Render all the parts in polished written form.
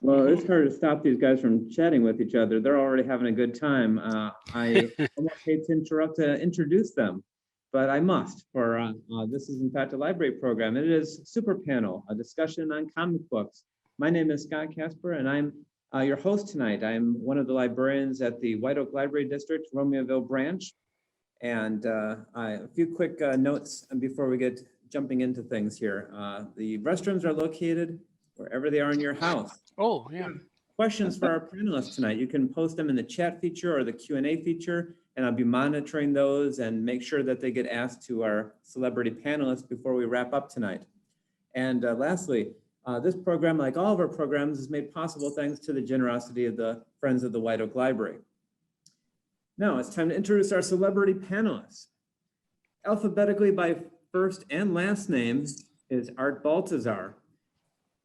Well, it's hard to stop these guys from chatting with each other. They're already having a good time. I almost hate to interrupt to introduce them, but I must. For this is in fact a library program. It is Superpanel, a discussion on comic books. My name is Scott Casper, and I'm your host tonight. I'm one of the librarians at the White Oak Library District, Romeoville branch. And a few quick notes before we get jumping into things here. The restrooms are located wherever they are in your house. Oh, yeah. Questions for our panelists tonight. You can post them in the chat feature or the Q&A feature, and I'll be monitoring those and make sure that they get asked to our celebrity panelists before we wrap up tonight. And lastly, this program, like all of our programs, is made possible thanks to the generosity of the Friends of the White Oak Library. Now it's time to introduce our celebrity panelists. Alphabetically by first and last name is Art Baltazar.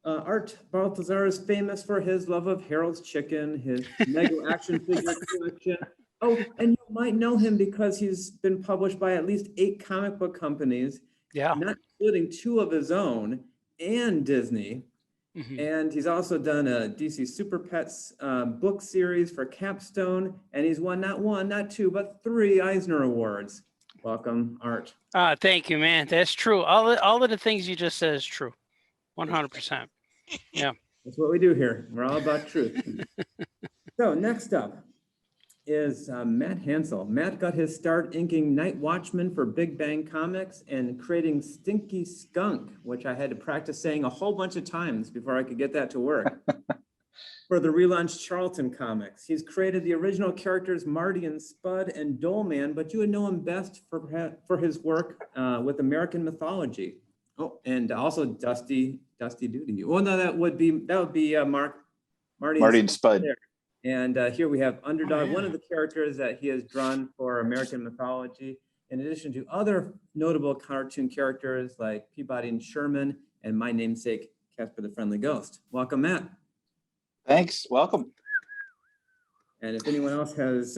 Art Baltazar is famous for his love of Harold's Chicken, his mega action figure collection. Oh, and you might know him because he's been published by at least 8 comic book companies, not including 2 of his own and Disney. Mm-hmm. And he's also done a DC Super Pets book series for Capstone, and he's won not 1, not 2, but 3 Eisner Awards. Welcome, Art. Thank you, man. That's true. All of the things you just said is true. 100%. Yeah. That's what we do here. We're all about truth. So next up is Matt Hansel. Matt got his start inking Night Watchman for Big Bang Comics and creating Stinky Skunk, which I had to practice saying a whole bunch of times before I could get that to work. For the relaunched Charlton Comics. He's created the original characters Marty and Spud and Doleman, but you would know him best for his work with American Mythology. Oh, and also Dusty Duty. Well, no, that would be Marty and Spud. There. And here we have Underdog, one of the characters that he has drawn for American Mythology, in addition to other notable cartoon characters like Peabody and Sherman and my namesake, Casper the Friendly Ghost. Welcome, Matt. Thanks. Welcome. And if anyone else has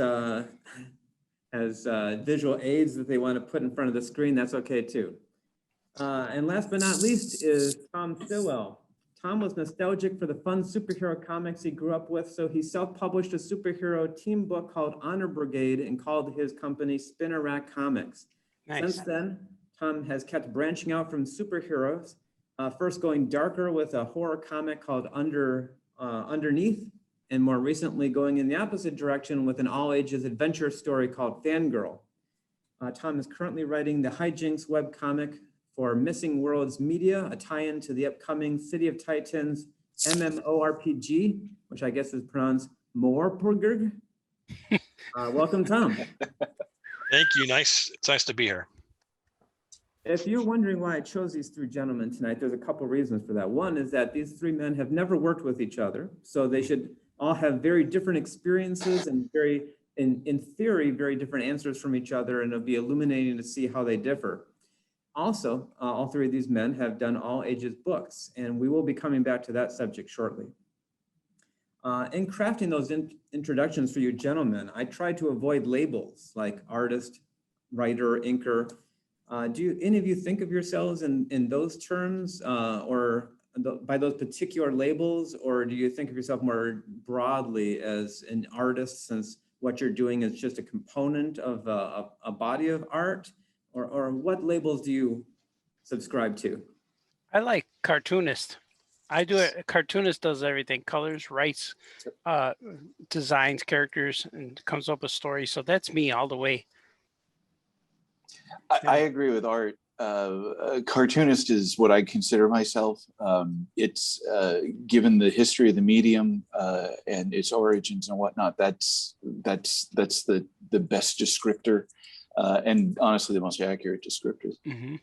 visual aids that they want to put in front of the screen, that's okay too. And last but not least is Tom Stillwell. Tom was nostalgic for the fun superhero comics he grew up with, so he self-published a superhero team book called Honor Brigade and called his company Spinner Rack Comics. Nice. Since then, Tom has kept branching out from superheroes, first going darker with a horror comic called Underneath, and more recently going in the opposite direction with an all-ages adventure story called Fangirl. Tom is currently writing the Hijinks webcomic for Missing Worlds Media, a tie-in to the upcoming City of Titans MMORPG, which I guess is pronounced Morpurg. Welcome, Tom. Thank you. It's nice to be here. If you're wondering why I chose these 3 gentlemen tonight, there's a couple reasons for that. One is that these 3 men have never worked with each other, so they should all have very different experiences and in theory, very different answers from each other, and it'll be illuminating to see how they differ. Also, all 3 of these men have done all ages books, and we will be coming back to that subject shortly. In crafting those introductions for you gentlemen, I tried to avoid labels like artist, writer, inker. Do any of you think of yourselves in those terms or by those particular labels, or do you think of yourself more broadly as an artist, since what you're doing is just a component of a body of art? Or what labels do you subscribe to? I like cartoonist. I do it. A cartoonist does everything: colors, writes, designs characters, and comes up with stories. So that's me all the way. I agree with Art. A cartoonist is what I consider myself. It's given the history of the medium and its origins and whatnot. That's the best descriptor. And honestly, the most accurate descriptor. Mm-hmm.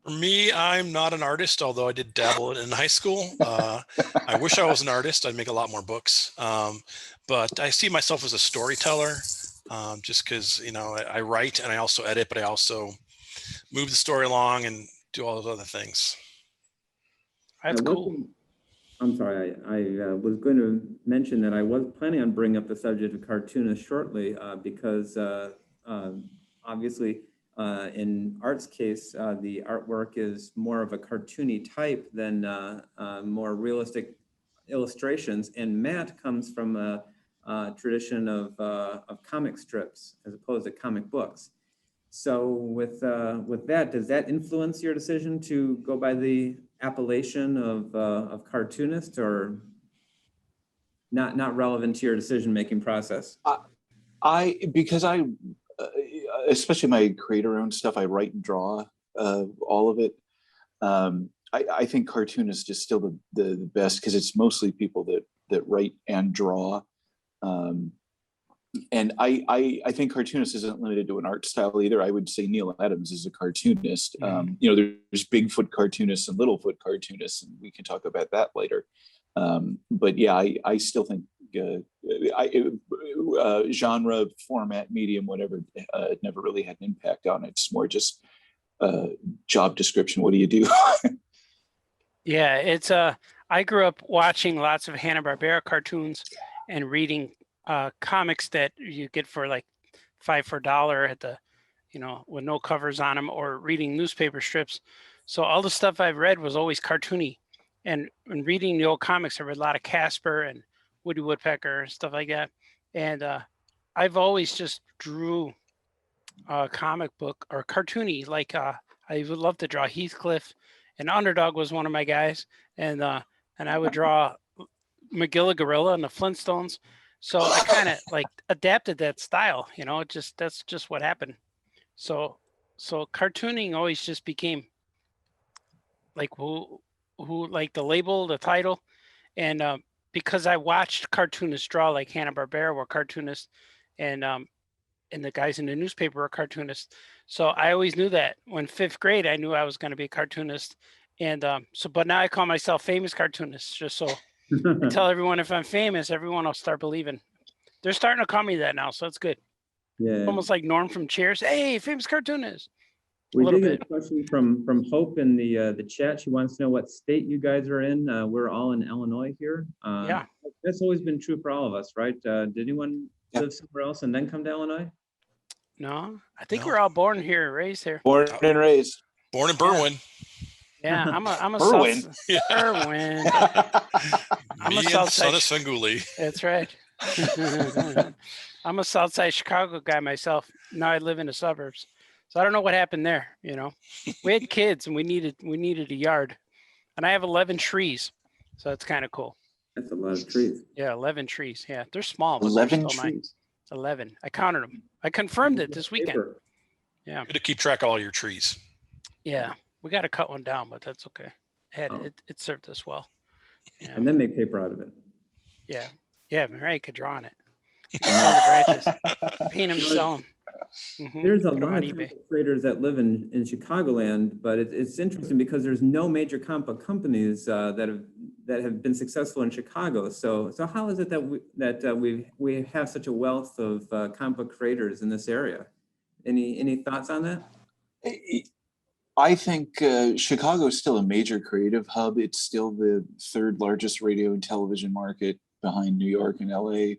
For me, I'm not an artist, although I did dabble in high school. I wish I was an artist. I'd make a lot more books. But I see myself as a storyteller, just because, I write and I also edit, but I also move the story along and do all those other things. That's cool. I'm sorry, I was going to mention that I was planning on bringing up the subject of cartoonists shortly because obviously in Art's case, the artwork is more of a cartoony type than more realistic illustrations, and Matt comes from a tradition of comic strips as opposed to comic books. So with that, does that influence your decision to go by the appellation of cartoonist, or not relevant to your decision-making process? Because I, especially my creator-owned stuff, I write and draw all of it. I think cartoonist is still the best because it's mostly people that write and draw. And I think cartoonist isn't limited to an art style either. I would say Neil Adams is a cartoonist. You know, there's Bigfoot cartoonists and Littlefoot cartoonists, and we can talk about that later. But yeah, I still think genre, format, medium, whatever, it never really had an impact on it. It's more just job description. What do you do? Yeah, it's I grew up watching lots of Hanna-Barbera cartoons and reading comics that you get for like $5 for $1 at the, you know, with no covers on them, or reading newspaper strips. So all the stuff I've read was always cartoony. And when reading the old comics, I read a lot of Casper and Woody Woodpecker and stuff like that. And I've always just drew a comic book or cartoony. Like I would love to draw Heathcliff, and Underdog was one of my guys. And I would draw Magilla Gorilla and the Flintstones. So I kind of like adapted that style, you know, that's just what happened. So cartooning always just became like who like the label, the title. And because I watched cartoonists draw, like Hanna-Barbera were cartoonists, and the guys in the newspaper were cartoonists. So I always knew that. When 5th grade, I knew I was going to be a cartoonist. And but now I call myself famous cartoonist, just so I tell everyone if I'm famous, everyone will start believing. They're starting to call me that now, so that's good. Yeah. Almost like Norm from Cheers. Hey, famous cartoonist. We did get a question from Hope in the chat. She wants to know what state you guys are in. We're all in Illinois here. Yeah. That's always been true for all of us, right? Did anyone live somewhere else and then come to Illinois? No, I think we're all born here, raised here. Born and raised. Born in Berwyn. Yeah, I'm a Berwyn. Berwyn. I'm Me a and South son of Side. Svengoolie. That's right. I'm a South Side Chicago guy myself. Now I live in the suburbs, so I don't know what happened there. You know, we had kids and we needed a yard, and I have 11 trees, so it's kind of cool. That's a lot of trees. Yeah, 11 trees. Yeah, they're small. But 11 they're still nice. trees. 11. I counted them. I confirmed it this weekend. Paper. Yeah. Good to keep track of all your trees. Yeah, we got to cut one down, but that's okay. Oh. It served us well. Yeah. And then make paper out of it. Yeah. Yeah, Mary could draw on it. Sell the branches. Paint them, sell them. There's a lot of creators that live in Chicagoland, but it's interesting because there's no major comic book companies that have been successful in Chicago. So how is it that we have such a wealth of comic book creators in this area? Any thoughts on that? I think Chicago is still a major creative hub. It's still the 3rd largest radio and television market behind New York and LA.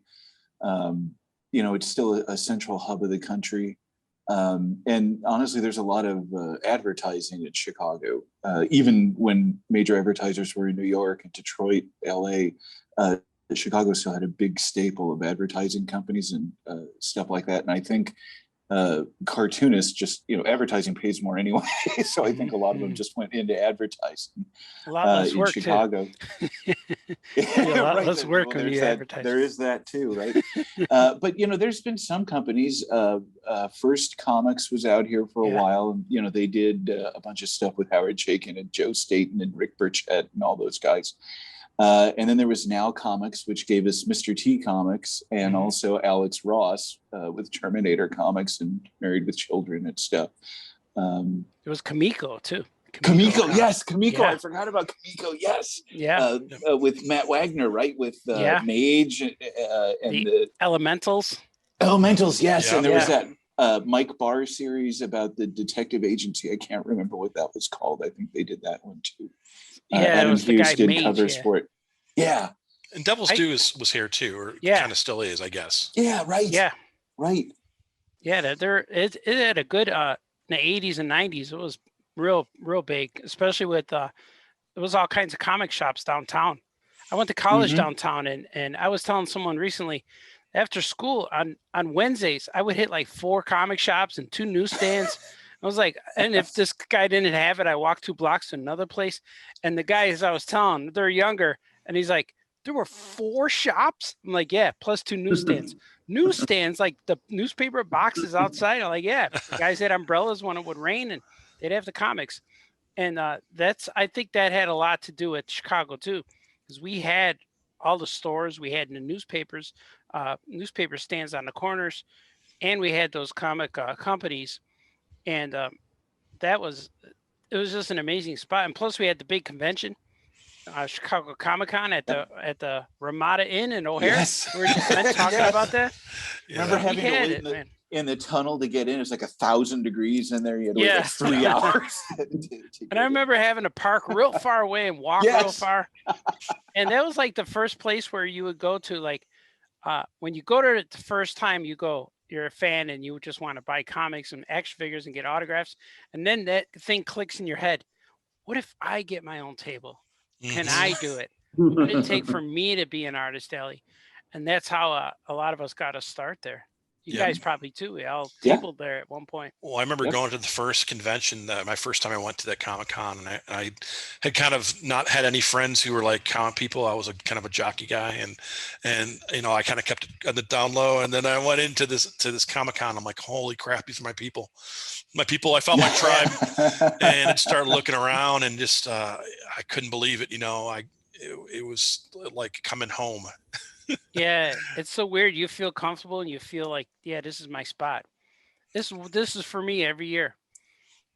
You know, it's still a central hub of the country. And honestly, there's a lot of advertising in Chicago. Even when major advertisers were in New York and Detroit, LA, Chicago still had a big staple of advertising companies and stuff like that. And I think cartoonists just, you know, advertising pays more anyway. So I think a lot of them just went into advertising a lot less in work Chicago. A lot less work when you advertise. There is that too, right? But, you know, there's been some companies, First Comics was out here for a while. And, you know, they did a bunch of stuff with Howard Chaykin and Joe Staten and Rick Burchett and all those guys. And then there was Now Comics, which gave us Mr. T Comics, and also Alex Ross with Terminator Comics and Married with Children and stuff. There was Kamiko too. Kamiko, yes, Kamiko. Yeah. I forgot about Kamiko. Yes, Yeah. With Matt Wagner, right? With Mage and the Elementals. Elementals, yes. Yeah. And there was that Mike Barr series about the detective agency. I can't remember what that was called. I think they did that one too. Yeah, it was the guy did Mage, covers for it. Yeah. And Devil's Due was here too, or kind of still is, I guess. Yeah, right. Yeah. Right. Yeah, it had a good in the 80s and 90s. It was real big, especially with there was all kinds of comic shops downtown. I went to college Mhm. downtown, and I was telling someone recently, after school on Wednesdays, I would hit like 4 comic shops and 2 newsstands. I was like, and if this guy didn't have it, I walked 2 blocks to another place. And the guys I was telling, they're younger, and he's like, there were 4 shops. I'm like, yeah, plus 2 newsstands. Newsstands, like the newspaper boxes outside. I'm like, yeah, the guys had umbrellas when it would rain, and they'd have the comics. And I think that had a lot to do with Chicago too, because we had all the stores, we had the newspapers, newspaper stands on the corners, and we had those comic companies, and it was just an amazing spot. And plus, we had the big convention, Chicago Comic Con at the Ramada Inn in O'Hare. Yes. We were just talking Yes. about that. Remember Yeah. We having to had wait it, man. in the tunnel to get in? It was like 1,000 degrees in there. You had to wait Yeah. like 3 hours. to And get I in. remember having to park real far away and walk real Yes. far. And that was like the first place where you would go to, like, when you go to it the first time you go, you're a fan and you just want to buy comics and action figures and get autographs. And then that thing clicks in your head. What if I get my own table? Can Mhm. I do it? What did it take for me to be an artist alley? And that's how a lot of us got to start there. You Yeah. guys probably too. We all Yeah. tabled there at one point. Well, I remember Yep. going to the first convention, my first time I went to that Comic Con, and I had kind of not had any friends who were like comic people. I was a kind of a jockey guy, and you know, I kind of kept it on the down low. And then I went into this Comic Con. I'm like, holy crap, these are my people. My people. I found my tribe, and I started looking around, and just I couldn't believe it. You know, it was like coming home. Yeah, it's so weird. You feel comfortable and you feel like, yeah, this is my spot. This is for me every year.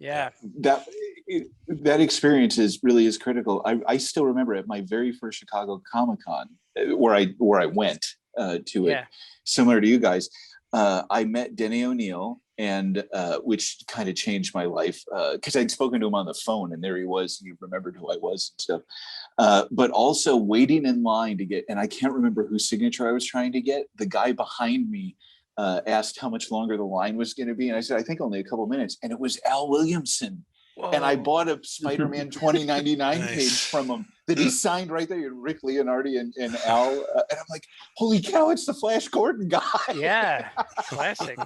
Yeah. that experience really is critical. I still remember at my very first Chicago Comic Con, where I went to it, Yeah. similar to you guys. I met Denny O'Neil, and which kind of changed my life because I'd spoken to him on the phone, and there he was, and he remembered who I was and stuff. But also waiting in line to get, and I can't remember whose signature I was trying to get. The guy behind me asked how much longer the line was going to be, and I said, I think only a couple minutes, and it was Al Williamson. And I Whoa. bought a Spider-Man 2099 Nice. page from him that he signed right there, Rick Leonardi and Al. And I'm like, holy cow, it's the Flash Gordon guy. Yeah. Classic.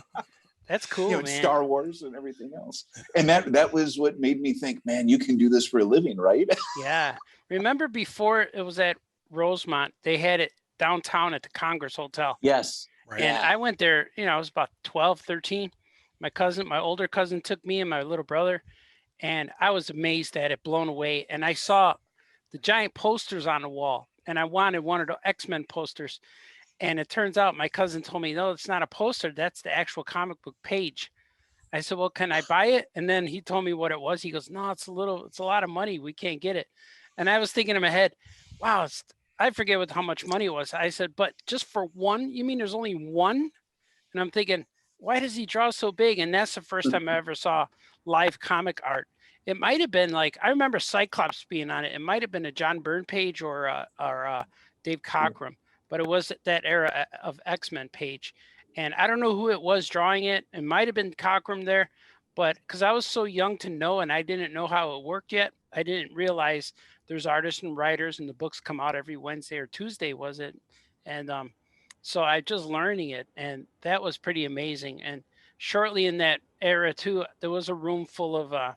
That's cool, You know, and man. Star Wars and everything else. And that was what made me think, man, you can do this for a living, right? Yeah. Remember before it was at Rosemont, they had it downtown at the Congress Hotel. Yes. Right. And I went there, you know, I was about 12, 13. My older cousin took me and my little brother, and I was amazed at it, blown away. And I saw the giant posters on the wall, and I wanted one of the X-Men posters. And it turns out my cousin told me, no, it's not a poster. That's the actual comic book page. I said, well, can I buy it? And then he told me what it was. He goes, no, it's a lot of money. We can't get it. And I was thinking in my head, wow, I forget how much money it was. I said, but just for one, you mean there's only one? And I'm thinking, why does he draw so big? And that's the first time I ever saw live comic art. It might have been like, I remember Cyclops being on it. It might have been a John Byrne page or Dave Cockrum, but it was that era of X-Men page. And I don't know who it was drawing it. It might have been Cockrum there, but because I was so young to know and I didn't know how it worked yet, I didn't realize there's artists and writers and the books come out every Wednesday or Tuesday, was it? And so I just learning it, and that was pretty amazing. And shortly in that era too, there was a room full of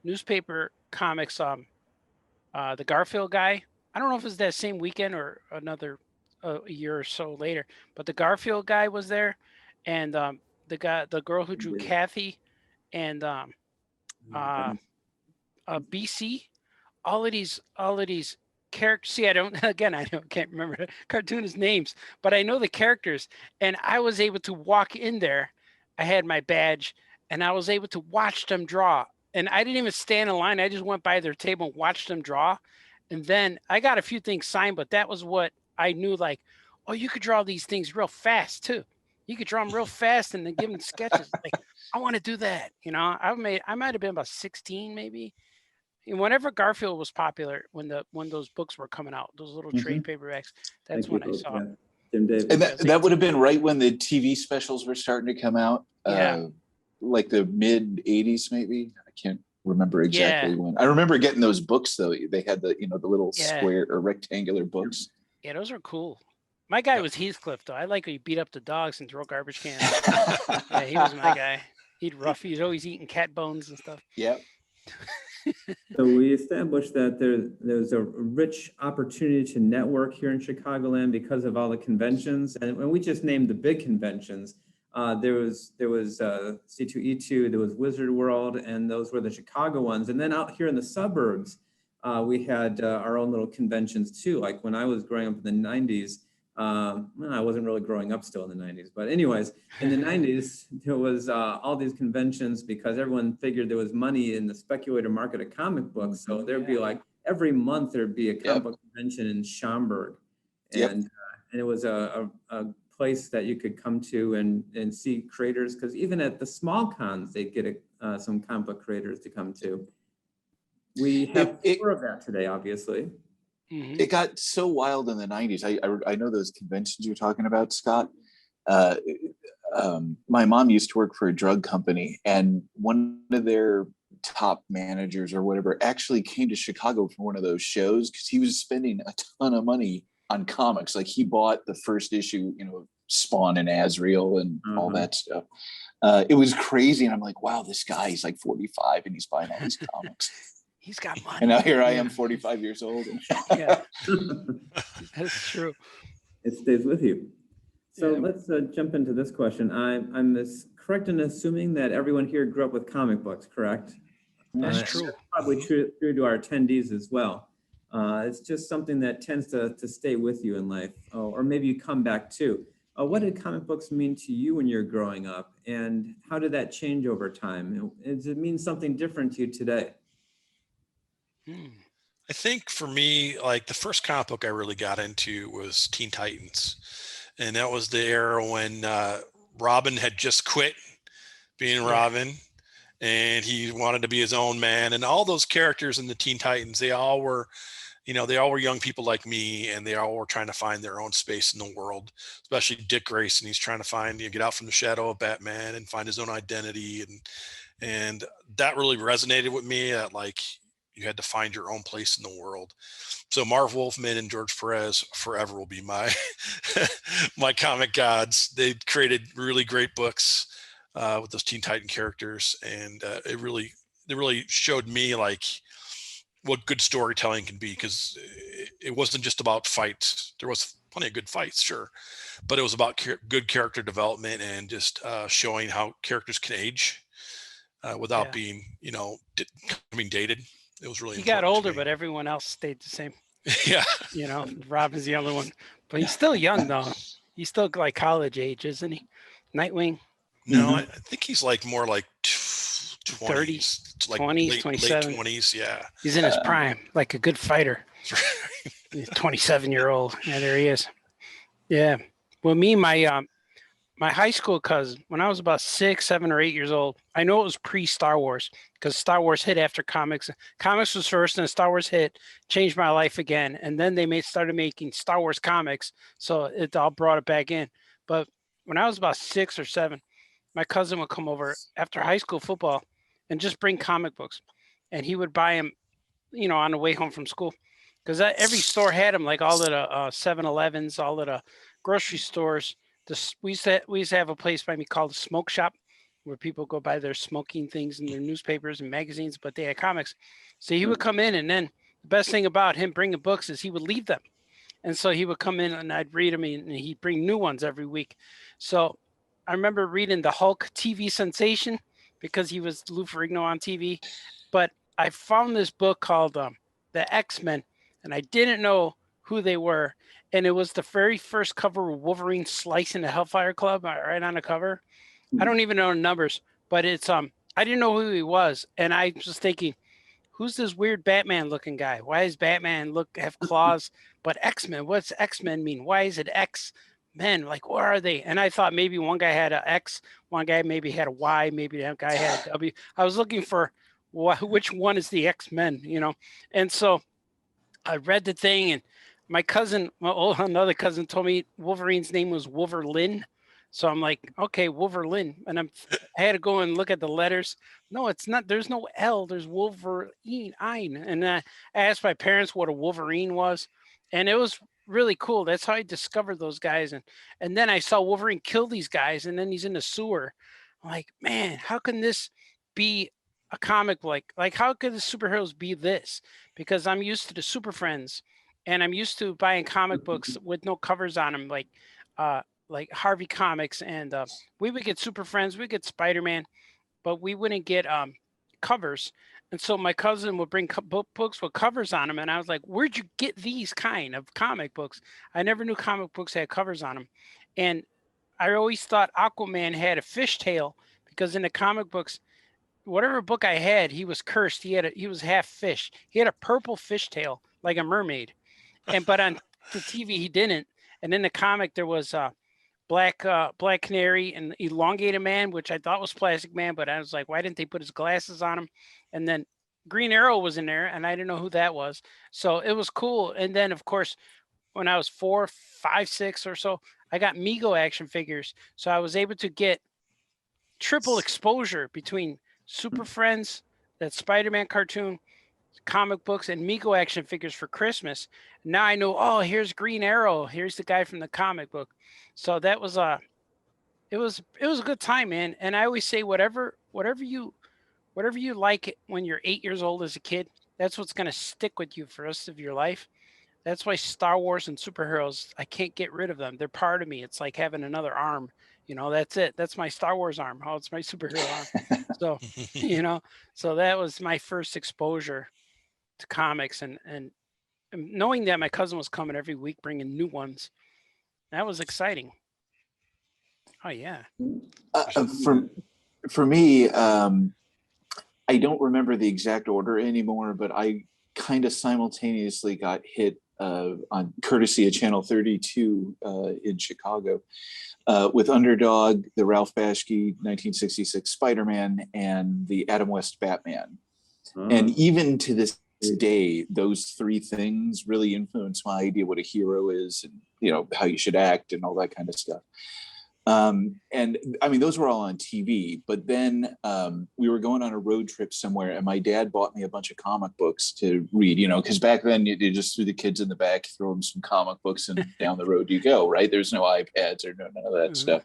newspaper comics. The Garfield guy, I don't know if it was that same weekend or another a year or so later, but the Garfield guy was there, and the girl who drew Kathy, and BC, all of these characters. See, I can't remember the cartoonist names, but I know the characters, and I was able to walk in there. I had my badge, and I was able to watch them draw. And I didn't even stand in line. I just went by their table and watched them draw. And then I got a few things signed, but that was what I knew, like, oh, you could draw these things real fast too. You could draw them real fast and then give them sketches. Like, I want to do that. You know, I might have been about 16 maybe. And whenever Garfield was popular, when those books were coming out, those little trade paperbacks, that's when I saw it. Tim Davis. And that would have been right when the TV specials were starting to come out. Yeah. Like the mid 80s, maybe. I can't remember exactly Yeah. when. I remember getting those books though. They had the the little Yeah. square or rectangular books. Yeah, those are cool. My guy Yep. was Heathcliff though. I like when he beat up the dogs and throw garbage cans. Yeah, he was my guy. He's always eating cat bones and stuff. Yep. So we established that there's a rich opportunity to network here in Chicagoland because of all the conventions, and when we just named the big conventions, there was C2E2, there was Wizard World, and those were the Chicago ones. And then out here in the suburbs, we had our own little conventions too. Like when I was growing up in the 90s, I wasn't really growing up still in the 90s, but anyways, in the 90s, there was all these conventions because everyone figured there was money in the speculator market of comic books. So there'd be like every month there'd be a comic book convention in Schaumburg, and and it was a place that you could come to and see creators, because even at the small cons they'd get some comic book creators to come to. We have more of that today, obviously. Mhm. It got so wild in the 90s. I know those conventions you're talking about, Scott. My mom used to work for a drug company, and one of their top managers or whatever actually came to Chicago for one of those shows because he was spending a ton of money on comics. Like he bought the first issue, Spawn and Azrael and all that stuff. It was crazy. And I'm like, wow, this guy, he's like 45 and he's buying all these comics. He's got money. And now here I am, 45 years old. Yeah, that's true. It stays with you. So let's jump into this question. I'm correct in assuming that everyone here grew up with comic books, correct? That's true. Probably true to our attendees as well. It's just something that tends to stay with you in life, or maybe you come back to. What did comic books mean to you when you're growing up, and how did that change over time? Does it mean something different to you today? I think for me, like the first comic book I really got into was Teen Titans. And that was the era when Robin had just quit being Robin, and he wanted to be his own man. And all those characters in the Teen Titans, they all were young people like me, and they all were trying to find their own space in the world, especially Dick Grayson. He's trying to get out from the shadow of Batman and find his own identity. And that really resonated with me, that like, you had to find your own place in the world. So Marv Wolfman and George Perez forever will be my my comic gods. They created really great books with those Teen Titan characters, and they really showed me like what good storytelling can be, because it wasn't just about fights. There was plenty of good fights, sure, but it was about good character development and just showing how characters can age without being being dated. It was really He got important older, to me. but everyone else stayed the same. Yeah. Robin's the only one, but he's still young though. He's still like college age, isn't he? Nightwing. No, I think he's like more like 20s, like 20s, late 27. 20s. Yeah. He's in his prime, like a good fighter. He's 27-year-old. Yeah, there he is. Yeah. Well, me, my high school cousin, when I was about 6, 7, or 8 years old, I know it was pre-Star Wars because Star Wars hit after comics. Comics was first, and Star Wars hit, changed my life again. And then they started making Star Wars comics, so it all brought it back in. But when I was about 6 or 7, my cousin would come over after high school football and just bring comic books. And he would buy them, on the way home from school. Because every store had them, like all of the 7-Elevens, all of the grocery stores. We used to have a place by me called the Smoke Shop, where people go buy their smoking things and their newspapers and magazines, but they had comics. So he would come in, and then the best thing about him bringing books is he would leave them. And so he would come in and I'd read them, and he'd bring new ones every week. So I remember reading the Hulk TV sensation because he was Lou Ferrigno on TV. But I found this book called The X-Men, and I didn't know who they were. And it was the very first cover with Wolverine slicing the Hellfire Club right on the cover. I don't even know the numbers, but it's I didn't know who he was, and I was thinking, who's this weird Batman looking guy? Why does Batman have claws? But X-Men, what's X-Men mean? Why is it X-Men? Like, what are they? And I thought maybe one guy had an X, one guy maybe had a Y, maybe that guy had a W. I was looking for which one is the X-Men, And so I read the thing, and my cousin, another cousin, told me Wolverine's name was Wolverine. So I'm like, okay, Wolverine. And I had to go and look at the letters. No, it's not. There's no L. There's Wolverine. And I asked my parents what a Wolverine was. And it was really cool. That's how I discovered those guys. And then I saw Wolverine kill these guys. And then he's in the sewer. I'm like, man, how can this be a comic like how could the superheroes be this? Because I'm used to the Super Friends and I'm used to buying comic books with no covers on them, like Harvey Comics, and we would get Super Friends, we get Spider-Man, but we wouldn't get covers. And so my cousin would bring books with covers on them, and I was like, "Where'd you get these kind of comic books?" I never knew comic books had covers on them, and I always thought Aquaman had a fishtail because in the comic books, whatever book I had, he was cursed. He was half fish. He had a purple fishtail like a mermaid, but on the TV he didn't. And in the comic there was Black Canary and Elongated Man, which I thought was Plastic Man, but I was like, why didn't they put his glasses on him? And then Green Arrow was in there, and I didn't know who that was. So it was cool. And then, of course, when I was 4, 5, 6 or so, I got Mego action figures. So I was able to get triple exposure between Super Friends, that Spider-Man cartoon, comic books, and Mego action figures for Christmas. Now I know, oh, here's Green Arrow. Here's the guy from the comic book. So that was it was a good time, man. And I always say whatever you like it when you're 8 years old as a kid, that's what's going to stick with you for the rest of your life. That's why Star Wars and superheroes, I can't get rid of them. They're part of me. It's like having another arm. That's it. That's my Star Wars arm. Oh, it's my superhero arm. So, so that was my first exposure to comics, and knowing that my cousin was coming every week bringing new ones, that was exciting. Oh yeah. For me, I don't remember the exact order anymore, but I kind of simultaneously got hit on courtesy of Channel 32 in Chicago with Underdog, the Ralph Bakshi 1966 Spider-Man, and the Adam West Batman. And even to this day, those three things really influence my idea what a hero is, and how you should act and all that kind of stuff. And I mean, those were all on TV, but then we were going on a road trip somewhere, and my dad bought me a bunch of comic books to read, because back then you just threw the kids in the back, throw them some comic books, and down the road you go, right? There's no iPads or none of that stuff.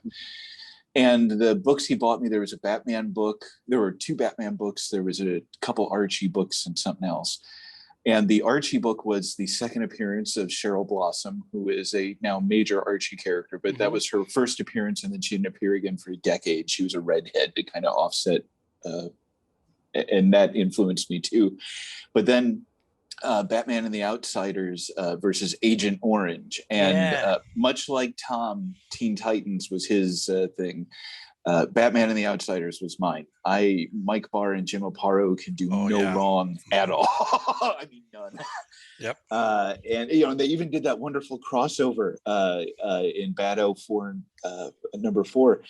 And the books he bought me, there was a Batman book. There were 2 Batman books. There was a couple Archie books and something else. And the Archie book was the second appearance of Cheryl Blossom, who is a now major Archie character, but that was her first appearance, and then she didn't appear again for a decade. She was a redhead to kind of offset, and that influenced me too. But then Batman and the Outsiders versus Agent Orange. And much like Tom, Teen Titans was his thing. Batman and the Outsiders was mine. Mike Barr and Jim Aparo can do wrong at all. I mean, none. Yep. And they even did that wonderful crossover in Bad 04 number 4,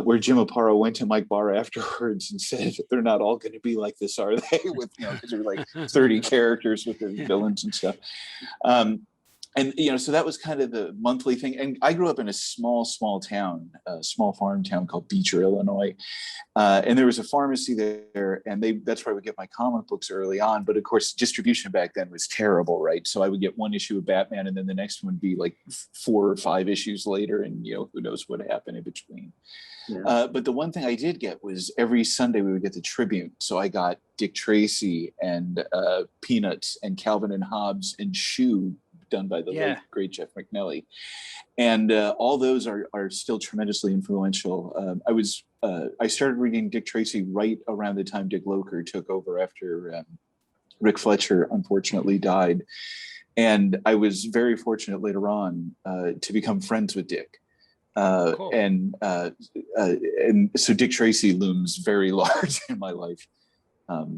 where Jim Aparo went to Mike Barr afterwards and said, "They're not all going to be like this, are they?" With because there were like 30 characters with the villains and stuff. And so that was kind of the monthly thing. And I grew up in a small town, a small farm town called Beecher, Illinois. And there was a pharmacy there, and that's where I would get my comic books early on. But of course, distribution back then was terrible, right? So I would get one issue of Batman, and then the next one would be like 4 or 5 issues later, and who knows what happened in between. Yeah. But the one thing I did get was every Sunday we would get the Tribune. So I got Dick Tracy and Peanuts and Calvin and Hobbes and Shoe, done by the late great Jeff McNelly, and all those are still tremendously influential. I started reading Dick Tracy right around the time Dick Locher took over after Rick Fletcher unfortunately died, and I was very fortunate later on to become friends with Dick. Cool. And so Dick Tracy looms very large in my life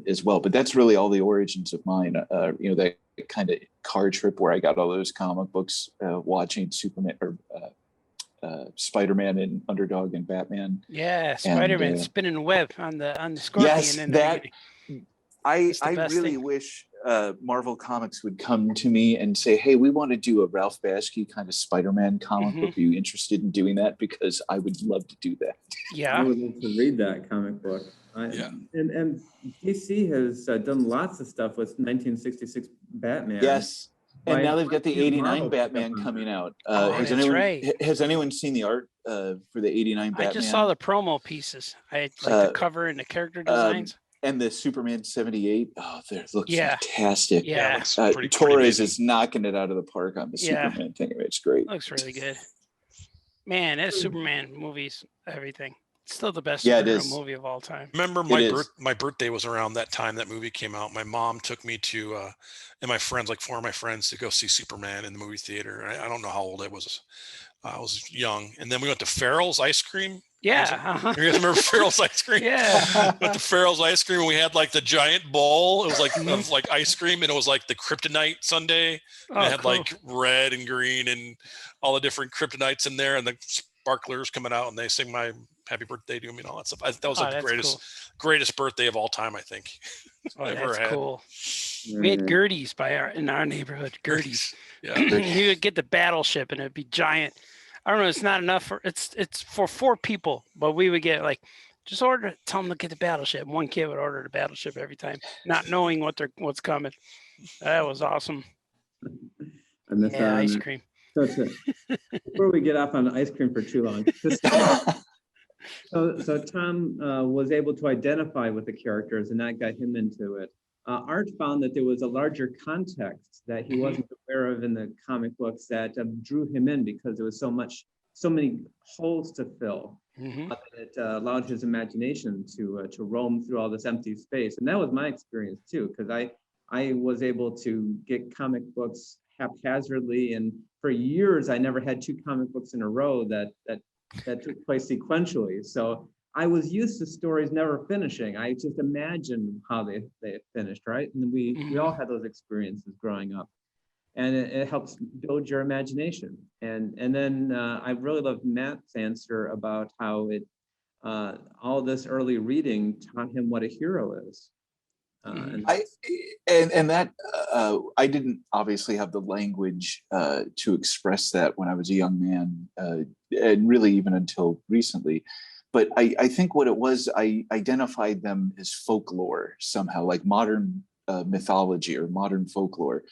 as well. But that's really all the origins of mine. That kind of car trip where I got all those comic books, watching Superman or Spider-Man and Underdog and Batman. Yeah, Spider-Man spinning a web on the scorpion. Yes, and that I really wish Marvel Comics would come to me and say, "Hey, we want to do a Ralph Bakshi kind of Spider-Man comic book. Are you interested in doing that? Because I would love to do that." I Yeah. would love to read that comic book. Yeah. And DC has done lots of stuff with 1966 Batman. Yes. And now they've got the Why can't 89 Marvel pick Batman up on coming that? out. Oh, Has that's anyone right. has anyone seen the art for the 89 Batman? I just saw the promo pieces. I like the cover and the character designs. And the Superman 78. Oh, that looks Yeah. fantastic. Yeah. Yeah, it looks pretty Torres amazing. is knocking it out of the park on the Yeah. Superman thing. It's great. Looks really good. Man, that Superman movies, everything. It's still the best Yeah, it superhero is. movie of all time. Remember is. my birthday was around that time that movie came out. My mom took me to and my friends, like 4 of my friends, to go see Superman in the movie theater. I don't know how old I was. I was young. And then we went to Farrell's Ice Cream. Yeah. You guys remember Farrell's Ice Cream? Yeah. Went to Farrell's Ice Cream and we had like the giant bowl. It was like Mhm. of like ice cream, and it was like the kryptonite sundae. And it had cool. like red and green and all the different kryptonites in there, and the sparklers coming out, and they sing my happy birthday to me and all that stuff. That was like the that's greatest birthday of all time, I think. Oh, I've ever that's had. cool. We had Mhm. Gertie's in our neighborhood. Gertie's. Yeah. You would get the battleship and it'd be giant. I don't know. It's not enough for it's for 4 people, but we would get like just tell them to get the battleship. One kid would order the battleship every time, not knowing what's coming. That was awesome. I miss Yeah, out on ice that. cream. Before we get off on ice cream for too long, so Tom was able to identify with the characters, and that got him into it. Art found that there was a larger context that he wasn't aware of in the comic books that drew him in, because there was so many holes to fill. Mhm. It allowed his imagination to roam through all this empty space, and that was my experience too, because I was able to get comic books haphazardly, and for years I never had 2 comic books in a row that took place sequentially. So I was used to stories never finishing. I just imagined how they finished, right? And we all had those experiences growing up, and it helps build your imagination. And then I really loved Matt's answer about how it all this early reading taught him what a hero is. And that I didn't obviously have the language to express that when I was a young man, and really even until recently. But I think what it was, I identified them as folklore somehow, like modern mythology or modern folklore.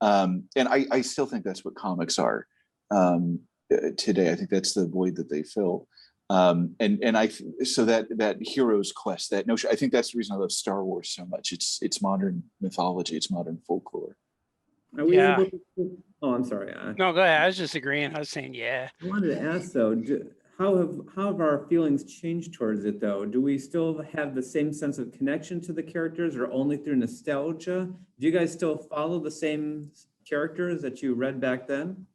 And I still think that's what comics are today. I think that's the void that they fill. So that hero's quest, that notion, I think that's the reason I love Star Wars so much. It's modern mythology, it's modern folklore. are we Yeah. able to, oh, I'm sorry. No, go ahead. I was just agreeing. I was saying, yeah. I wanted to ask though, how have our feelings changed towards it though? Do we still have the same sense of connection to the characters, or only through nostalgia? Do you guys still follow the same characters that you read back then?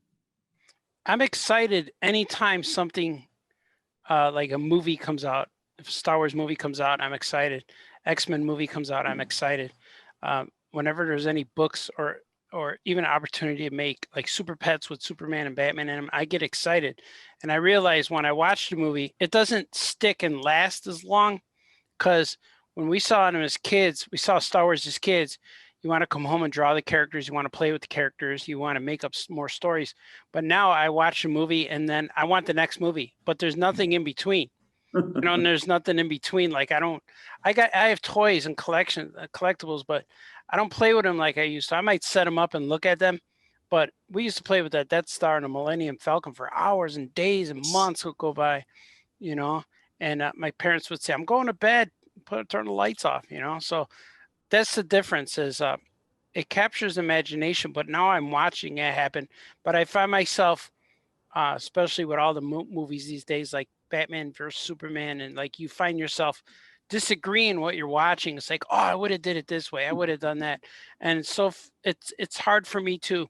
I'm excited anytime something like a movie comes out. If a Star Wars movie comes out, I'm excited. X-Men movie comes out, I'm excited. Whenever there's any books or even an opportunity to make like Super Pets with Superman and Batman in them, I get excited. And I realize when I watch the movie, it doesn't stick and last as long, because when we saw them as kids, we saw Star Wars as kids. You want to come home and draw the characters. You want to play with the characters. You want to make up more stories. But now I watch a movie and then I want the next movie, but there's nothing in between. And there's nothing in between. Like I have toys and collectibles, but I don't play with them like I used to. I might set them up and look at them, but we used to play with that Death Star and the Millennium Falcon for hours and days and months would go by, and my parents would say, I'm going to bed, turn the lights off, So that's the difference is it captures imagination, but now I'm watching it happen. But I find myself, especially with all the movies these days, like Batman versus Superman, and like you find yourself disagreeing what you're watching. It's like, oh, I would have did it this way. I would have done that. And so it's hard for me to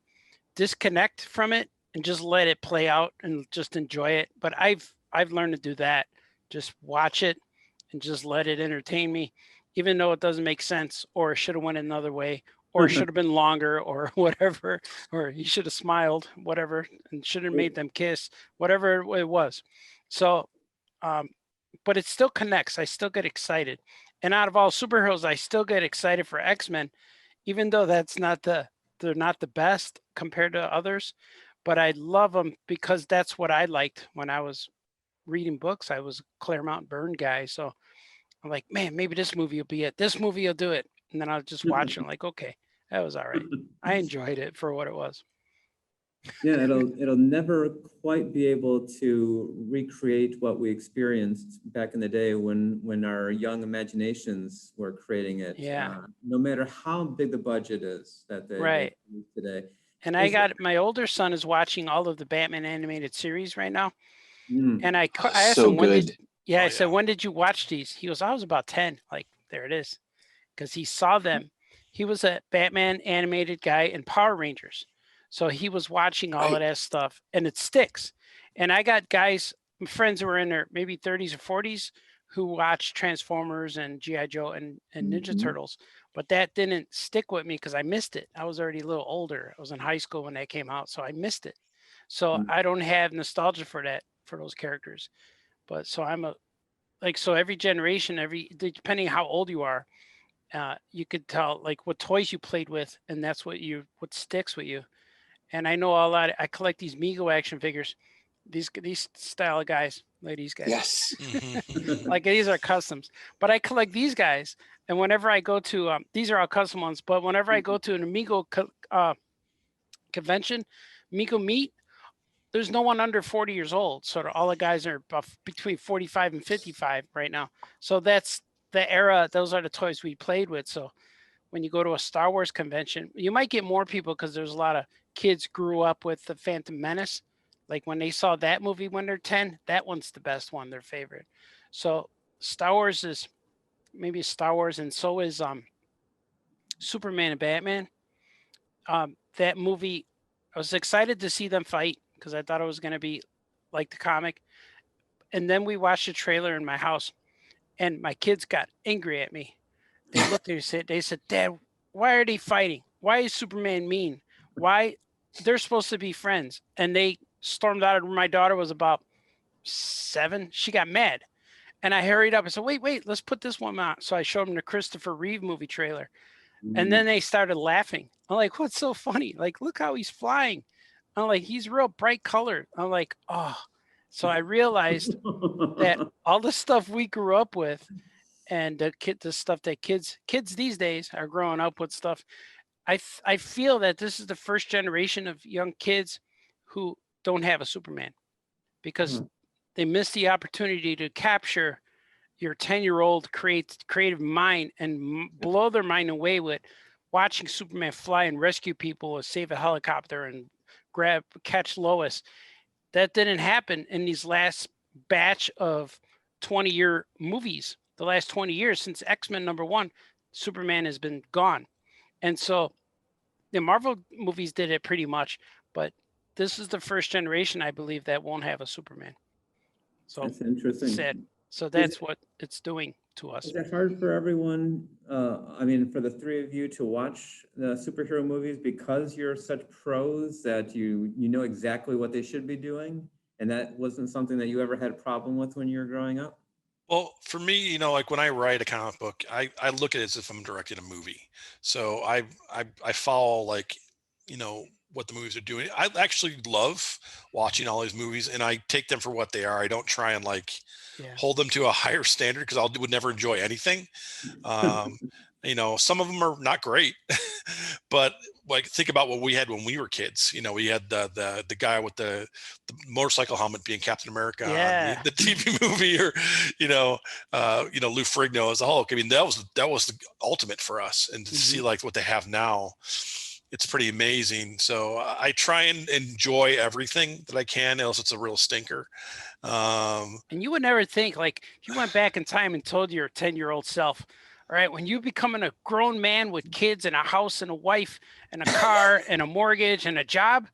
disconnect from it and just let it play out and just enjoy it. But I've learned to do that. Just watch it and just let it entertain me, even though it doesn't make sense, or it should have went another way, or it should have been longer, or whatever, or he should have smiled, whatever, and should have made them kiss, whatever it was. So, but it still connects. I still get excited. And out of all superheroes, I still get excited for X-Men, even though they're not the best compared to others, but I love them because that's what I liked when I was reading books. I was a Claremont Burn guy, so I'm like, man, maybe this movie will be it. This movie will do it. And then I'll just watch it. I'm like, okay, that was all right. I enjoyed it for what it was. Yeah, it'll never quite be able to recreate what we experienced back in the day when our young imaginations were creating it. Yeah. No matter how big the budget is that they Right. use today. And I got my older son is watching all of the Batman animated series right now. Mm. And I asked So him when good. I Oh, said, yeah. when did you watch these? He goes, I was about 10. Like, there it is. Because he saw them. He was a Batman animated guy in Power Rangers. So he was watching all of that stuff, and it sticks. And I got guys, friends who were in their maybe 30s or 40s who watched Transformers and G.I. Joe and Ninja Mhm. Turtles. But that didn't stick with me because I missed it. I was already a little older. I was in high school when that came out, so I missed it. So Mm. I don't have nostalgia for those characters. But so so every generation, depending how old you are, you could tell like what toys you played with, and that's what sticks with you. And I know I collect these Mego action figures, these style of guys, these guys. Yes. Mhm. Like these are customs, but I collect these guys. And whenever I go to, these are all custom ones, but whenever I go to an Amigo convention, Amigo meet, there's no one under 40 years old. So all the guys are between 45 and 55 right now. So that's the era. Those are the toys we played with. So when you go to a Star Wars convention, you might get more people because there's a lot of kids grew up with the Phantom Menace. Like when they saw that movie when they're 10, that one's the best one, their favorite. So Star Wars is maybe Star Wars, and so is Superman and Batman. That movie, I was excited to see them fight because I thought it was going to be like the comic. And then we watched the trailer in my house, and my kids got angry at me. They looked at me, they said, Dad, why are they fighting? Why is Superman mean? Why? They're supposed to be friends. And they stormed out. My daughter was about 7. She got mad. And I hurried up. I said, wait, let's put this one out. So I showed them the Christopher Reeve movie trailer. And then they started laughing. I'm like, what's so funny? Like, look how he's flying. I'm like, he's real bright colored. I'm like, oh. So I realized that all the stuff we grew up with, and the stuff that kids these days are growing up with stuff. I feel that this is the first generation of young kids who don't have a Superman because they miss the opportunity to capture your 10-year-old creative mind and blow their mind away with watching Superman fly and rescue people or save a helicopter and catch Lois. That didn't happen in these last batch of 20-year movies. The last 20 years since X-Men #1, Superman has been gone. And so the Marvel movies did it pretty much, but this is the first generation, I believe, that won't have a Superman. So That's interesting. sad. So that's what it's doing to us. Is it hard for everyone, I mean, for the three of you to watch the superhero movies because you're such pros that you know exactly what they should be doing? And that wasn't something that you ever had a problem with when you were growing up? Well, for me, like when I write a comic book, I look at it as if I'm directing a movie. So I follow what the movies are doing. I actually love watching all these movies, and I take them for what they are. I don't try and hold them to a higher standard because I would never enjoy anything. Some of them are not great, but think about what we had when we were kids. We had the guy with the motorcycle helmet being Captain America on the TV movie, or Lou Ferrigno as a Hulk. I mean, that was the ultimate for us, and to see what they have now, it's pretty amazing. So I try and enjoy everything that I can, else it's a real stinker. And you would never think, if you went back in time and told your 10-year-old self, all right, when you're becoming a grown man with kids and a house and a wife and a car and a mortgage and a job,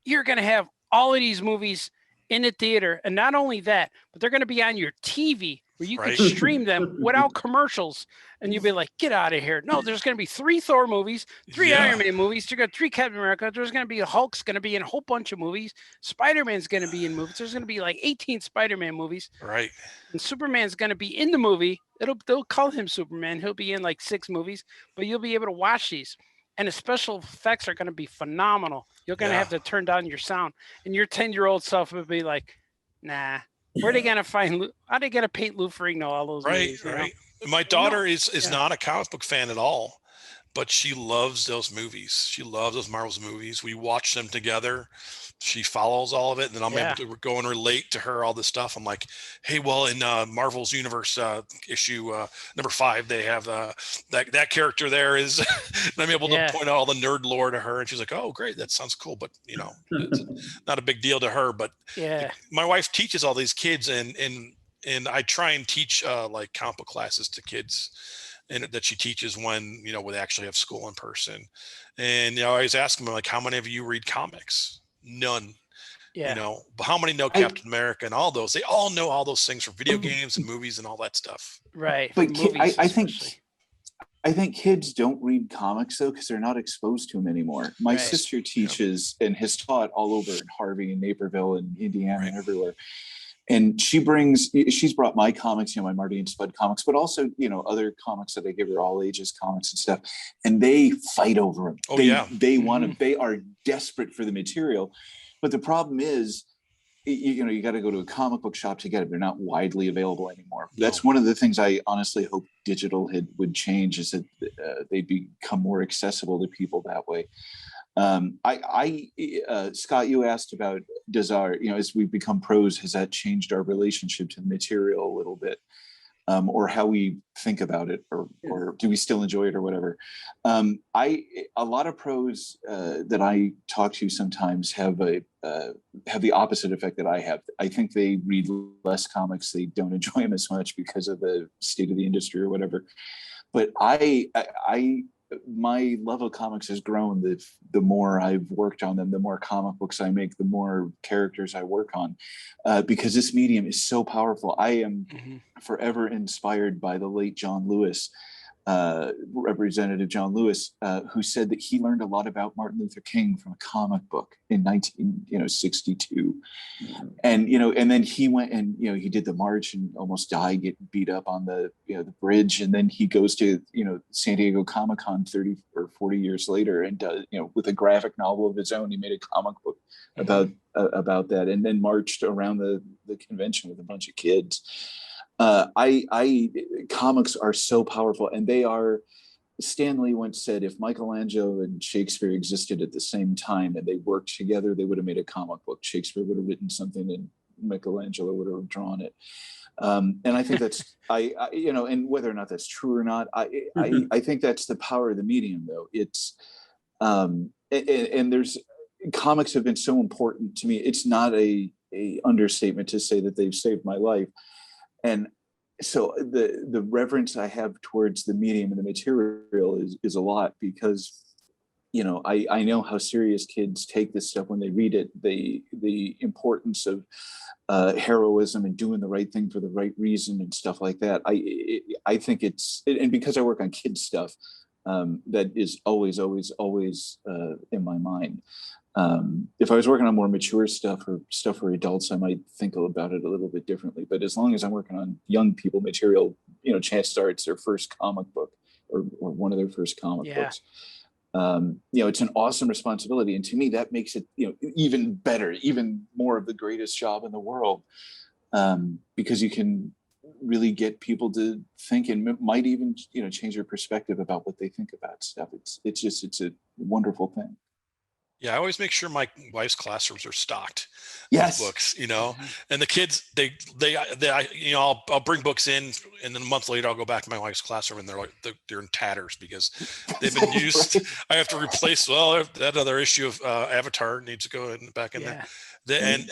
you're going to have all of these movies in the theater. And not only that, but they're going to be on your TV where you could Right. stream them without commercials, and you'd be like, get out of here. No, there's going to be 3 Thor movies, 3 Yeah. Iron Man movies, you got 3 Captain America, there's going to be Hulk's going to be in a whole bunch of movies, Spider-Man's going to be in movies, there's going to be like 18 Spider-Man movies, Right. and Superman's going to be in the movie. They'll call him Superman. He'll be in like 6 movies, but you'll be able to watch these. And the special effects are going to be phenomenal. You're going to have to turn down your sound, and your 10-year-old self would be like, nah, where are they going to find, how are they going to paint Lou Ferrigno all those movies? Right. My daughter is not a comic book fan at all, but she loves those movies. She loves those Marvel's movies. We watch them together. She follows all of it, and then I'm able to go and relate to her all this stuff. I'm like, hey, well, in Marvel's universe issue number 5, they have that character there is, and I'm able to point out all the nerd lore to her, and she's like, oh, great, that sounds cool, but it's not a big deal to her. But my wife teaches all these kids, and I try and teach like comic book classes to kids, and that she teaches when we actually have school in person. And I always ask them, like, how many of you read comics? None. But how many know Captain America and all those? They all know all those things from video games and movies and all that stuff. Right. But I think kids don't read comics though, because they're not exposed to them anymore. My sister teaches and has taught all over in Harvey and Naperville and Indiana and everywhere. And she's brought my comics, my Marty and Spud comics, but also, other comics that I give her, all ages comics and stuff. And they fight over them. They want to, they are desperate for the material. But the problem is, you got to go to a comic book shop to get it. They're not widely available anymore. No. That's one of the things I honestly hope digital would change, is that they become more accessible to people that way. Scott, you asked about, does as we become pros, has that changed our relationship to the material a little bit, or how we think about it, or do we still enjoy it, or whatever? A lot of pros that I talk to sometimes have the opposite effect that I have. I think they read less comics. They don't enjoy them as much because of the state of the industry or whatever. But my love of comics has grown. The more I've worked on them, the more comic books I make, the more characters I work on, because this medium is so powerful. I am forever inspired by the late John Lewis, Representative John Lewis, who said that he learned a lot about Martin Luther King from a comic book in 1962. And then he went and he did the march and almost died, getting beat up on the bridge, and then he goes to San Diego Comic-Con 30 or 40 years later, and with a graphic novel of his own, he made a comic book about that, and then marched around the convention with a bunch of kids. Comics are so powerful, and they are. Stanley once said, if Michelangelo and Shakespeare existed at the same time and they worked together, they would have made a comic book. Shakespeare would have written something and Michelangelo would have drawn it. And I think that's, and whether or not that's true or not, I think that's the power of the medium, though. It's, and there's, comics have been so important to me. It's not a understatement to say that they've saved my life. And so the reverence I have towards the medium and the material is a lot, because I know how serious kids take this stuff when they read it. The importance of heroism and doing the right thing for the right reason and stuff like that. I think it's, and because I work on kids stuff, that is always in my mind. If I was working on more mature stuff or stuff for adults, I might think about it a little bit differently. But as long as I'm working on young people material, chances are it's their first comic book or one of their first comic books. It's an awesome responsibility. And to me, that makes it, even better, even more of the greatest job in the world, because you can really get people to think, and might even, change their perspective about what they think about stuff. It's a wonderful thing. Yeah, I always make sure my wife's classrooms are stocked with books, and the kids, I'll bring books in, and then a month later I'll go back to my wife's classroom and they're in tatters because they've been used. I have to replace, that other issue of Avatar needs to go back in there. Then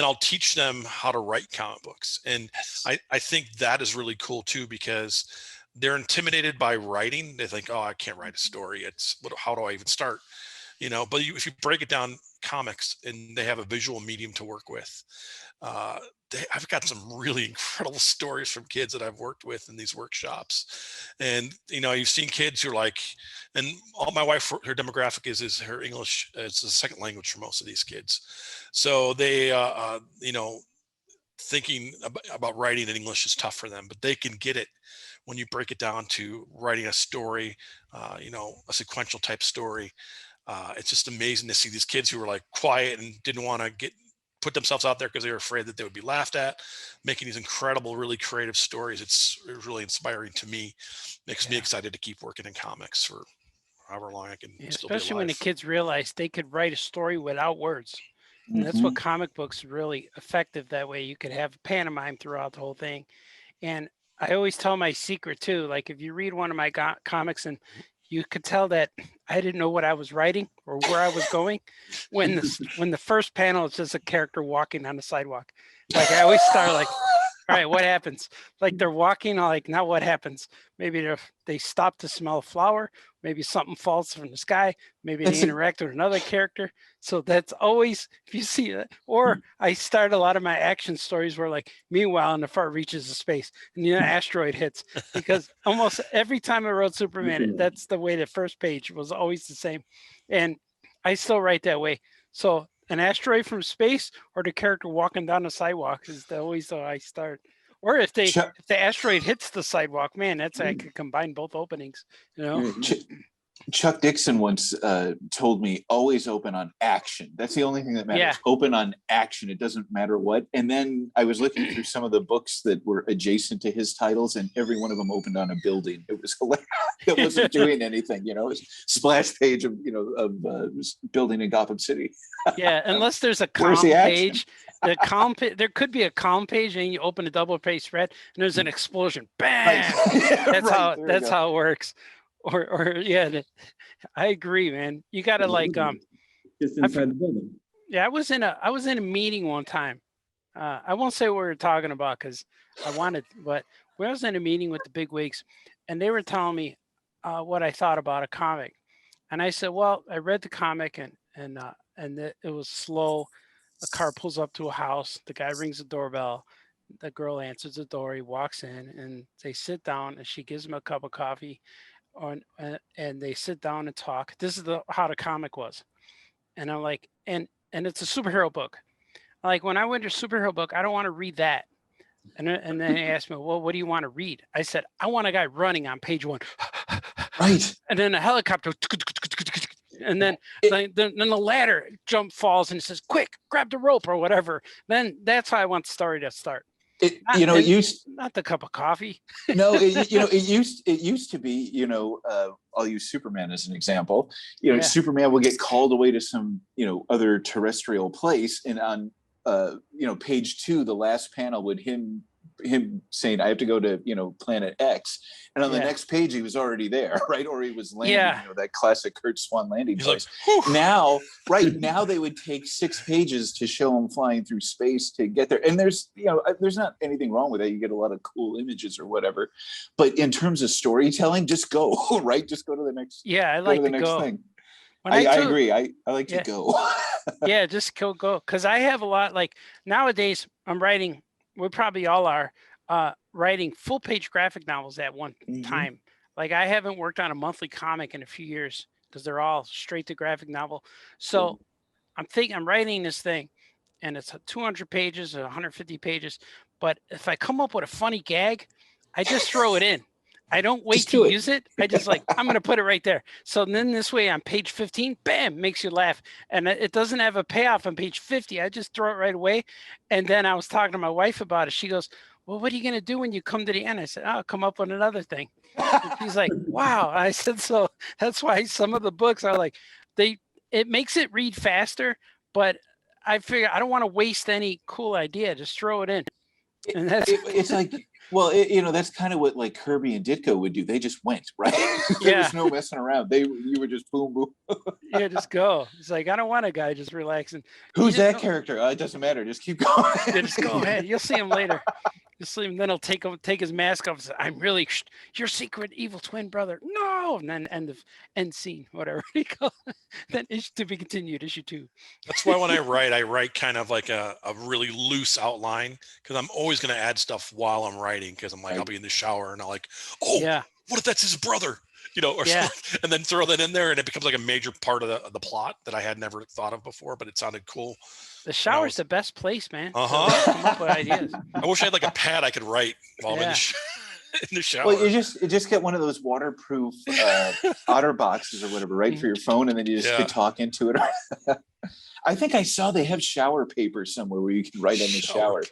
I'll teach them how to write comic books. And I think that is really cool too, because they're intimidated by writing. They think, I can't write a story. How do I even start? But if you break it down, comics, and they have a visual medium to work with, I've got some really incredible stories from kids that I've worked with in these workshops. And, you've seen kids who are like, and all my wife, her demographic is her English. It's a second language for most of these kids. So they, thinking about writing in English is tough for them, but they can get it when you break it down to writing a story, a sequential type story. It's just amazing to see these kids who were like quiet and didn't want to put themselves out there because they were afraid that they would be laughed at, making these incredible, really creative stories. It's really inspiring to me. Makes me excited to keep working in comics for however long I can still be alive. Especially when the kids realize they could write a story without words. And that's what comic books are really effective that way. You could have pantomime throughout the whole thing. And I always tell my secret too, like if you read one of my comics and you could tell that I didn't know what I was writing or where I was going when the first panel is just a character walking on the sidewalk. Like I always start like, all right, what happens? Like they're walking, like now what happens? Maybe they stop to smell a flower. Maybe something falls from the sky. Maybe they interact with another character. So that's always, if you see that, or I start a lot of my action stories where like, meanwhile, in the far reaches of space and the asteroid hits, because almost every time I wrote Superman, that's the way the first page was always the same. And I still write that way. So an asteroid from space or the character walking down the sidewalk is always how I start. Or if the asteroid hits the sidewalk, man, I could combine both openings. Chuck Dixon once told me, always open on action. That's the only thing that matters. Yeah. Open on action. It doesn't matter what. And then I was looking through some of the books that were adjacent to his titles, and every one of them opened on a building. It was hilarious. It wasn't doing anything, it was splash page of building in Gotham City. Yeah, unless there's a calm page. There could be a calm page, and you open a double page spread, and there's an explosion. Bam! Right. That's how it works. Or I agree, man. You gotta like just inside the building. Yeah, I was in a meeting one time. I won't say what we were talking about because but I was in a meeting with the bigwigs, and they were telling me what I thought about a comic, and I said, well, I read the comic and it was slow. A car pulls up to a house. The guy rings the doorbell. The girl answers the door. He walks in, and they sit down, and she gives him a cup of coffee, and they sit down and talk. This is how the comic was, and I'm like, and it's a superhero book. Like when I went to superhero book, I don't want to read that. And then they asked me, well, what do you want to read? I said, I want a guy running on page 1. Right. And then a helicopter. And then the ladder falls and it says, quick, grab the rope or whatever. Then that's how I want the story to start. Not the cup of coffee. No, it used to be, I'll use Superman as an example. Superman will get called away to some, other terrestrial place. And on, page 2, the last panel would him saying, I have to go to, planet X. And on the next page, he was already there, right? Or he was landing, that classic Kurt Swan landing place. Now they would take 6 pages to show him flying through space to get there. And there's not anything wrong with that. You get a lot of cool images or whatever. But in terms of storytelling, just go, right? Just go to the next. Yeah, I like to go. Thing. I agree. I like to go. Yeah, just go. Because I have a lot, like nowadays I'm writing, we probably all are, writing full page graphic novels at one time. Like I haven't worked on a monthly comic in a few years because they're all straight to graphic novel. So I'm writing this thing and it's 200 pages or 150 pages. But if I come up with a funny gag, I just throw it in. I don't wait to use it. I just I'm going to put it right there. So then this way on page 15, bam, makes you laugh. And it doesn't have a payoff on page 50. I just throw it right away. And then I was talking to my wife about it. She goes, well, what are you going to do when you come to the end? I said, I'll come up with another thing. And she's like, wow. I said, so that's why some of the books are like, it makes it read faster, but I figure I don't want to waste any cool idea. Just throw it in. And it's like, well, that's kind of what like Kirby and Ditko would do. They just went, right? There was no messing around. You were just boom, boom. Yeah, just go. It's like, I don't want a guy just relaxing. Who's that character? It doesn't matter. Just keep going. Yeah, just go ahead. You'll see him later. And then he'll take his mask off and say, I'm really your secret evil twin brother. No, and then end scene, whatever he calls it. Then to be continued, issue 2. That's why when I write kind of like a really loose outline, because I'm always going to add stuff while I'm writing, because I'm like, I'll be in the shower and I'll like, oh, yeah, what if that's his brother? Or something, and then throw that in there, and it becomes like a major part of the plot that I had never thought of before, but it sounded cool. The shower's the best place, man. Uh-huh. Come up with ideas. I wish I had like a pad I could write while I'm in the shower. Well, you just get one of those waterproof otter boxes or whatever, right, for your phone, and then you just could talk into it. I think I saw they have shower paper somewhere where you can write on the shower.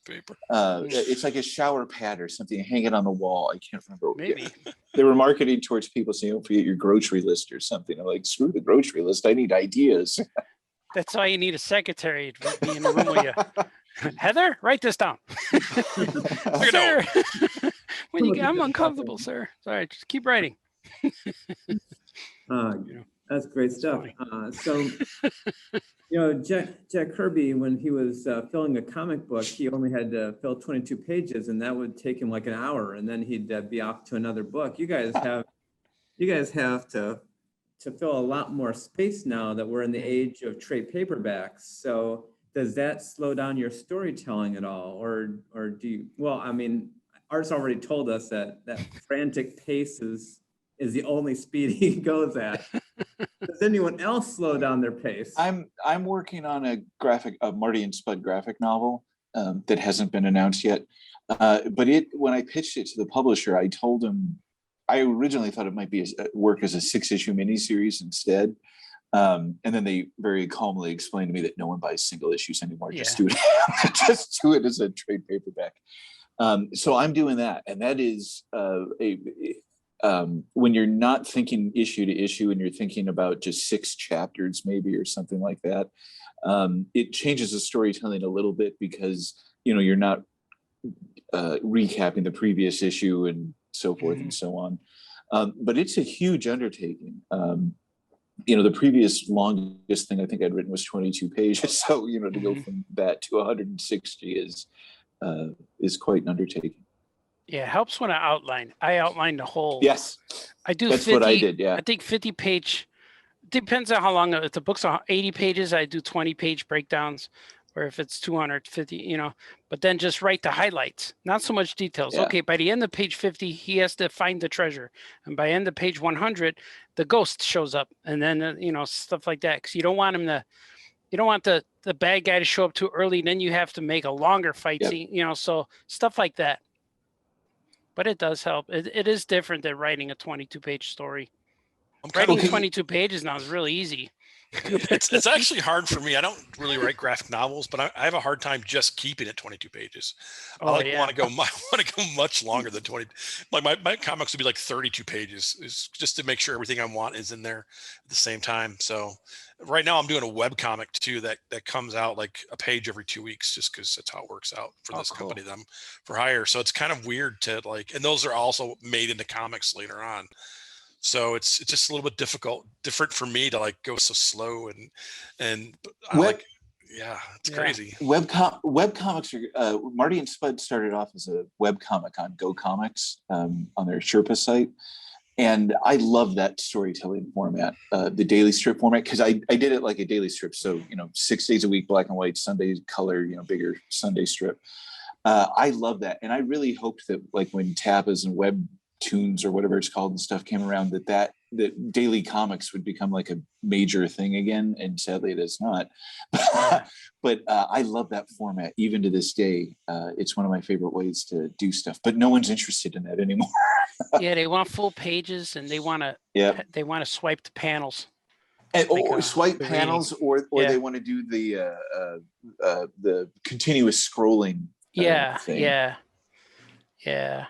Paper. It's like a shower pad or something. Hang it on the wall. I can't remember. Maybe they were marketing towards people so you don't forget your grocery list or something. I'm like, screw the grocery list. I need ideas. That's why you need a secretary to be in the room with you. Heather, write this down. Sir, I'm uncomfortable, sir. Sorry, just keep writing. That's great stuff. So, Jack Kirby, when he was filling a comic book, he only had to fill 22 pages, and that would take him like an hour, and then he'd be off to another book. You guys have to fill a lot more space now that we're in the age of trade paperbacks. So, does that slow down your storytelling at all, or do you? Well, I mean, Art's already told us that frantic pace is the only speed he goes at. Does anyone else slow down their pace? I'm working on a Marty and Spud graphic novel that hasn't been announced yet. But when I pitched it to the publisher, I told him I originally thought it might be work as a 6-issue miniseries instead. And then they very calmly explained to me that no one buys single issues anymore. Yeah. Just do it as a trade paperback. So I'm doing that, and that is when you're not thinking issue to issue and you're thinking about just 6 chapters maybe or something like that, it changes the storytelling a little bit because you're not recapping the previous issue and so forth and so on. But it's a huge undertaking. The previous longest thing I think I'd written was 22 pages. So, to go from that to 160 is quite an undertaking. Yeah, it helps when I outline. I outline the whole. Yes, I do. That's 50, what I did. Yeah, I think 50 page. Depends on how long. If the book's 80 pages, I do 20-page breakdowns, or if it's 250, But then just write the highlights, not so much details. Yeah. Okay, by the end of page 50, he has to find the treasure, and by end of page 100, the ghost shows up, and then stuff like that. Because you don't want him to. You don't want the bad guy to show up too early. Then you have to make a longer fight scene. So stuff like that. But it does help. It is different than writing a 22-page story. Writing 22 pages now is really easy. It's actually hard for me. I don't really write graphic novels, but I have a hard time just keeping it 22 pages. I want to go much longer than 20. Like my comics would be like 32 pages, is just to make sure everything I want is in there at the same time. So right now I'm doing a web comic too that comes out like a page every 2 weeks, just because that's how it works out for this company that I'm for hire. So it's kind of weird to and those are also made into comics later on. So it's just a little bit different for me to go so slow and it's crazy. Web comics are Marty and Spud started off as a web comic on Go Comics on their Sherpa site, and I love that storytelling format, the daily strip format, because I did it like a daily strip, so 6 days a week, black and white, Sunday color, bigger Sunday strip. I love that, and I really hoped that when Tapas and Web Tunes or whatever it's called and stuff came around, that daily comics would become like a major thing again, and sadly it is not. But I love that format even to this day. It's one of my favorite ways to do stuff, but no one's interested in that anymore. Yeah, they want full pages, and they want to swipe the panels. Or swipe panels, or they want to do the continuous scrolling thing. Yeah.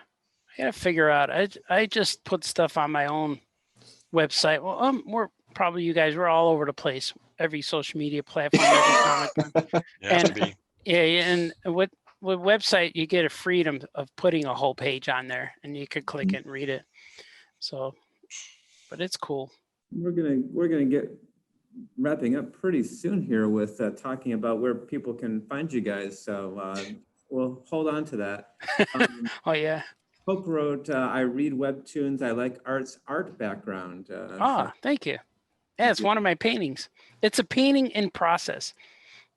I gotta figure out. I just put stuff on my own website. Well, we're probably we're all over the place. Every social media platform, every comic. And with website, you get a freedom of putting a whole page on there, and you could click it and read it. So, but it's cool. We're gonna get wrapping up pretty soon here with talking about where people can find you guys. So. we'll hold on to that. Oh yeah. Hope wrote, I read webtoons. I like Art's art background. Thank you. Yeah, it's one of my paintings. It's a painting in process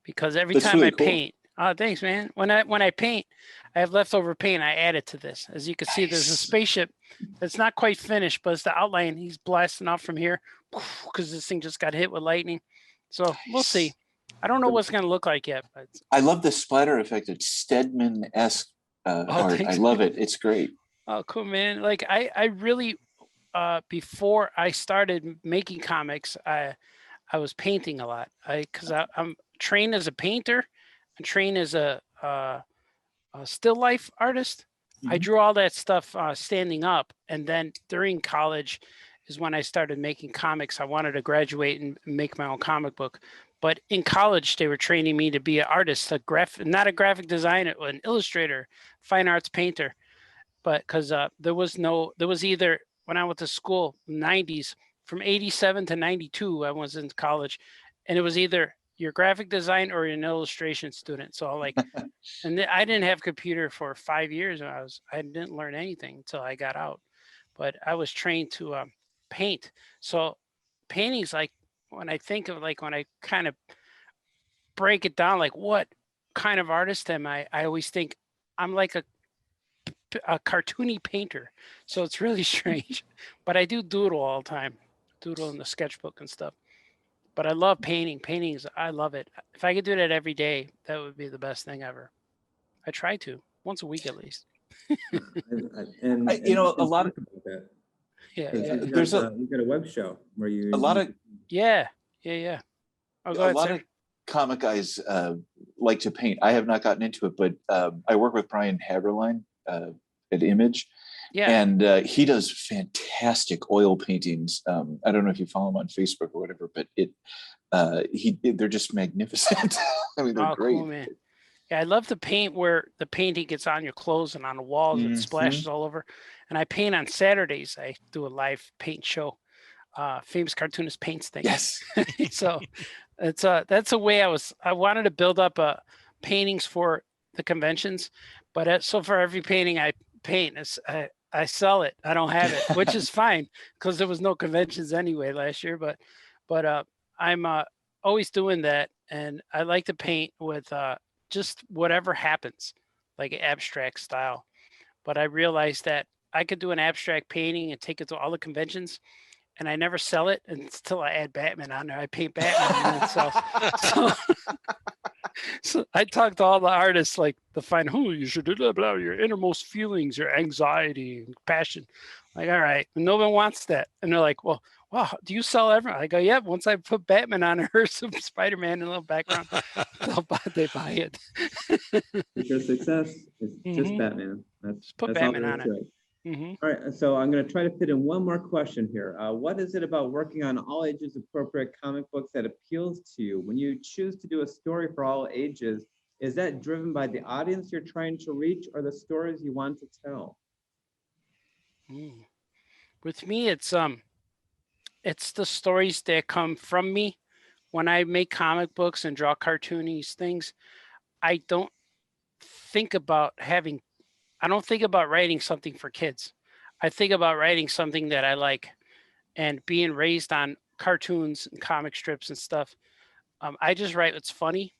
because every That's time really I cool. paint, thanks, man. When I paint, I have leftover paint. I add it to this. As you can see, there's a Nice. spaceship that's not quite finished, but it's the outline. He's blasting off from here because this thing just got hit with lightning. So we'll see. I don't know what's going to look like yet, but I love the splatter effect. It's Stedman-esque art. thanks, I love it. It's great. oh, cool, man. Like I really, before I started making comics, I was painting a lot. Because I'm trained as a painter, and trained as a still life artist. I Mhm. drew all that stuff standing up, and then during college is when I started making comics. I wanted to graduate and make my own comic book, but in college they were training me to be an artist, not a graphic designer, an illustrator, fine arts painter. But because there was either when I went to school, 90s, from 87 to 92, I was in college, and it was either you're graphic design or you're an illustration student. So like, and I didn't have computer for 5 years. I didn't learn anything until I got out, but I was trained to paint. So paintings, like when I think of like when I kind of break it down, like what kind of artist am I? I always think I'm like a cartoony painter. So it's really strange, but I do doodle all the time, doodle in the sketchbook and stuff. But I love painting. Paintings, I love it. If I could do that every day, that would be the best thing ever. I try to once a week at least. You know, a lot of Yeah, You yeah, got a web show where you a lot of yeah. Oh, go a ahead, lot sir. of comic guys like to paint. I have not gotten into it, but I work with Brian Haberline at Image, Yeah. and he does fantastic oil paintings. I don't know if you follow him on Facebook or whatever, but they're just magnificent. I mean, they're Oh, great. cool, man. Yeah, I love to paint where the painting gets on your clothes and on the walls. It Mhm. splashes all over. And I paint on Saturdays. I do a live paint show. Famous cartoonist paints things. Yes. So that's a way I wanted to build up paintings for the conventions, but so for every painting I paint, I sell it. I don't have it, which is fine because there was no conventions anyway last year. But I'm always doing that, and I like to paint with just whatever happens, like abstract style. But I realized that I could do an abstract painting and take it to all the conventions, and I never sell it until I add Batman on there. I paint Batman and it sells. So I talk to all the artists like to find who you should do blah, blah, your innermost feelings, your anxiety and passion. Like, all right, no one wants that. And they're like, well, wow, do you sell everyone? I go, yeah, once I put Batman on her, some Spider-Man in a little background, they buy it. It's your success. It's just Batman. Just put that's all Batman there on is to it. Mm-hmm. All right, so I'm going to try to fit in one more question here. What is it about working on all ages appropriate comic books that appeals to you? When you choose to do a story for all ages, is that driven by the audience you're trying to reach or the stories you want to tell? With me, it's the stories that come from me. When I make comic books and draw cartoonies things, I don't think about writing something for kids. I think about writing something that I like, and being raised on cartoons and comic strips and stuff. I just write what's funny,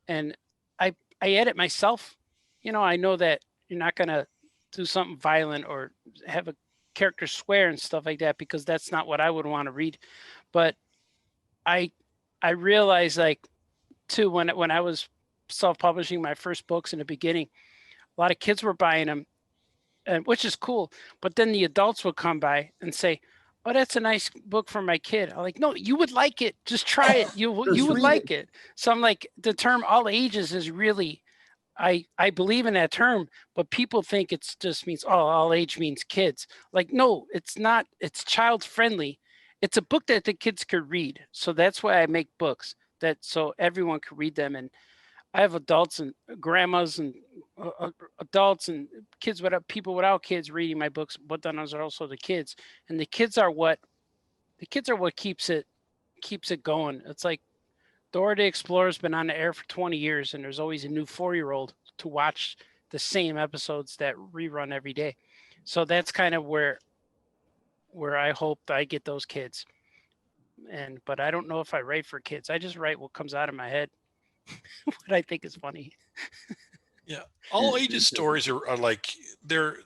and I edit myself. I know that you're not gonna do something violent or have a character swear and stuff like that because that's not what I would want to read. But I realized like too when I was self-publishing my first books in the beginning, a lot of kids were buying them, and which is cool. But then the adults would come by and say, "Oh, that's a nice book for my kid." I'm like, "No, you would like it. Just try it. You would like it." So I'm like, the term all ages is really, I believe in that term, but people think it's just means, oh, all age means kids. Like, no, it's not. It's child friendly. It's a book that the kids could read. So that's why I make books that so everyone could read them. And I have adults and grandmas and adults and kids without people without kids reading my books, but then there's also the kids, and the kids are what keeps it going. It's like Dora the Explorer's been on the air for 20 years, and there's always a new 4-year-old to watch the same episodes that rerun every day. So that's kind of where I hope I get those kids. But I don't know if I write for kids. I just write what comes out of my head, what I think is funny. Yeah, all ages stories are like they're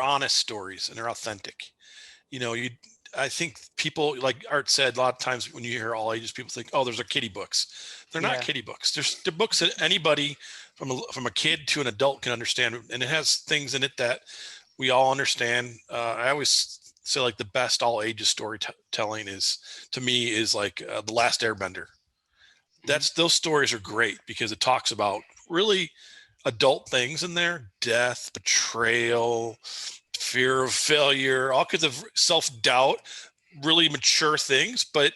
honest stories and they're authentic. You know, I think people, like Art said, a lot of times when you hear all ages, people think, oh, those are kiddie they're not kiddie books. They're books that anybody from a kid to an adult can understand, and it has things in it that we all understand. I always say like the best all ages storytelling is, to me, is like The Last Airbender. Those stories are great because it talks about really adult things in there: death, betrayal, fear of failure, all kinds of self-doubt, really mature things, but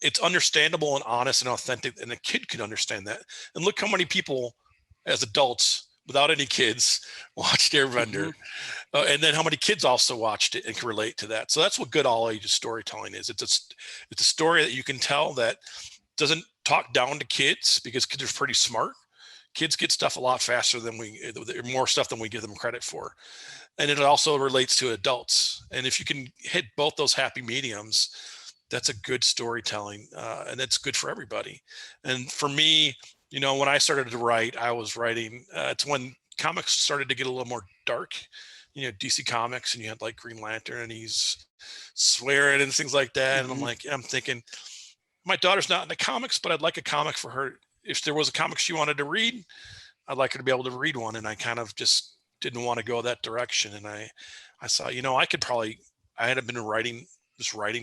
it's understandable and honest and authentic, and a kid can understand that. And look how many people as adults without any kids watched Airbender, and then how many kids also watched it and can relate to that. So that's what good all ages storytelling is. It's a story that you can tell that doesn't talk down to kids, because kids are pretty smart. Kids get stuff a lot faster than more stuff than we give them credit for. And it also relates to adults. And if you can hit both those happy mediums, that's a good storytelling, and that's good for everybody. And for me, you know, when I started to write, I was writing, it's when comics started to get a little more dark, you know, DC Comics, and you had like Green Lantern and he's swearing and things like that. And I'm thinking, my daughter's not into comics, but I'd like a comic for her. If there was a comic she wanted to read, I'd like her to be able to read one. And I kind of just didn't want to go that direction. And I saw, you know, I had been writing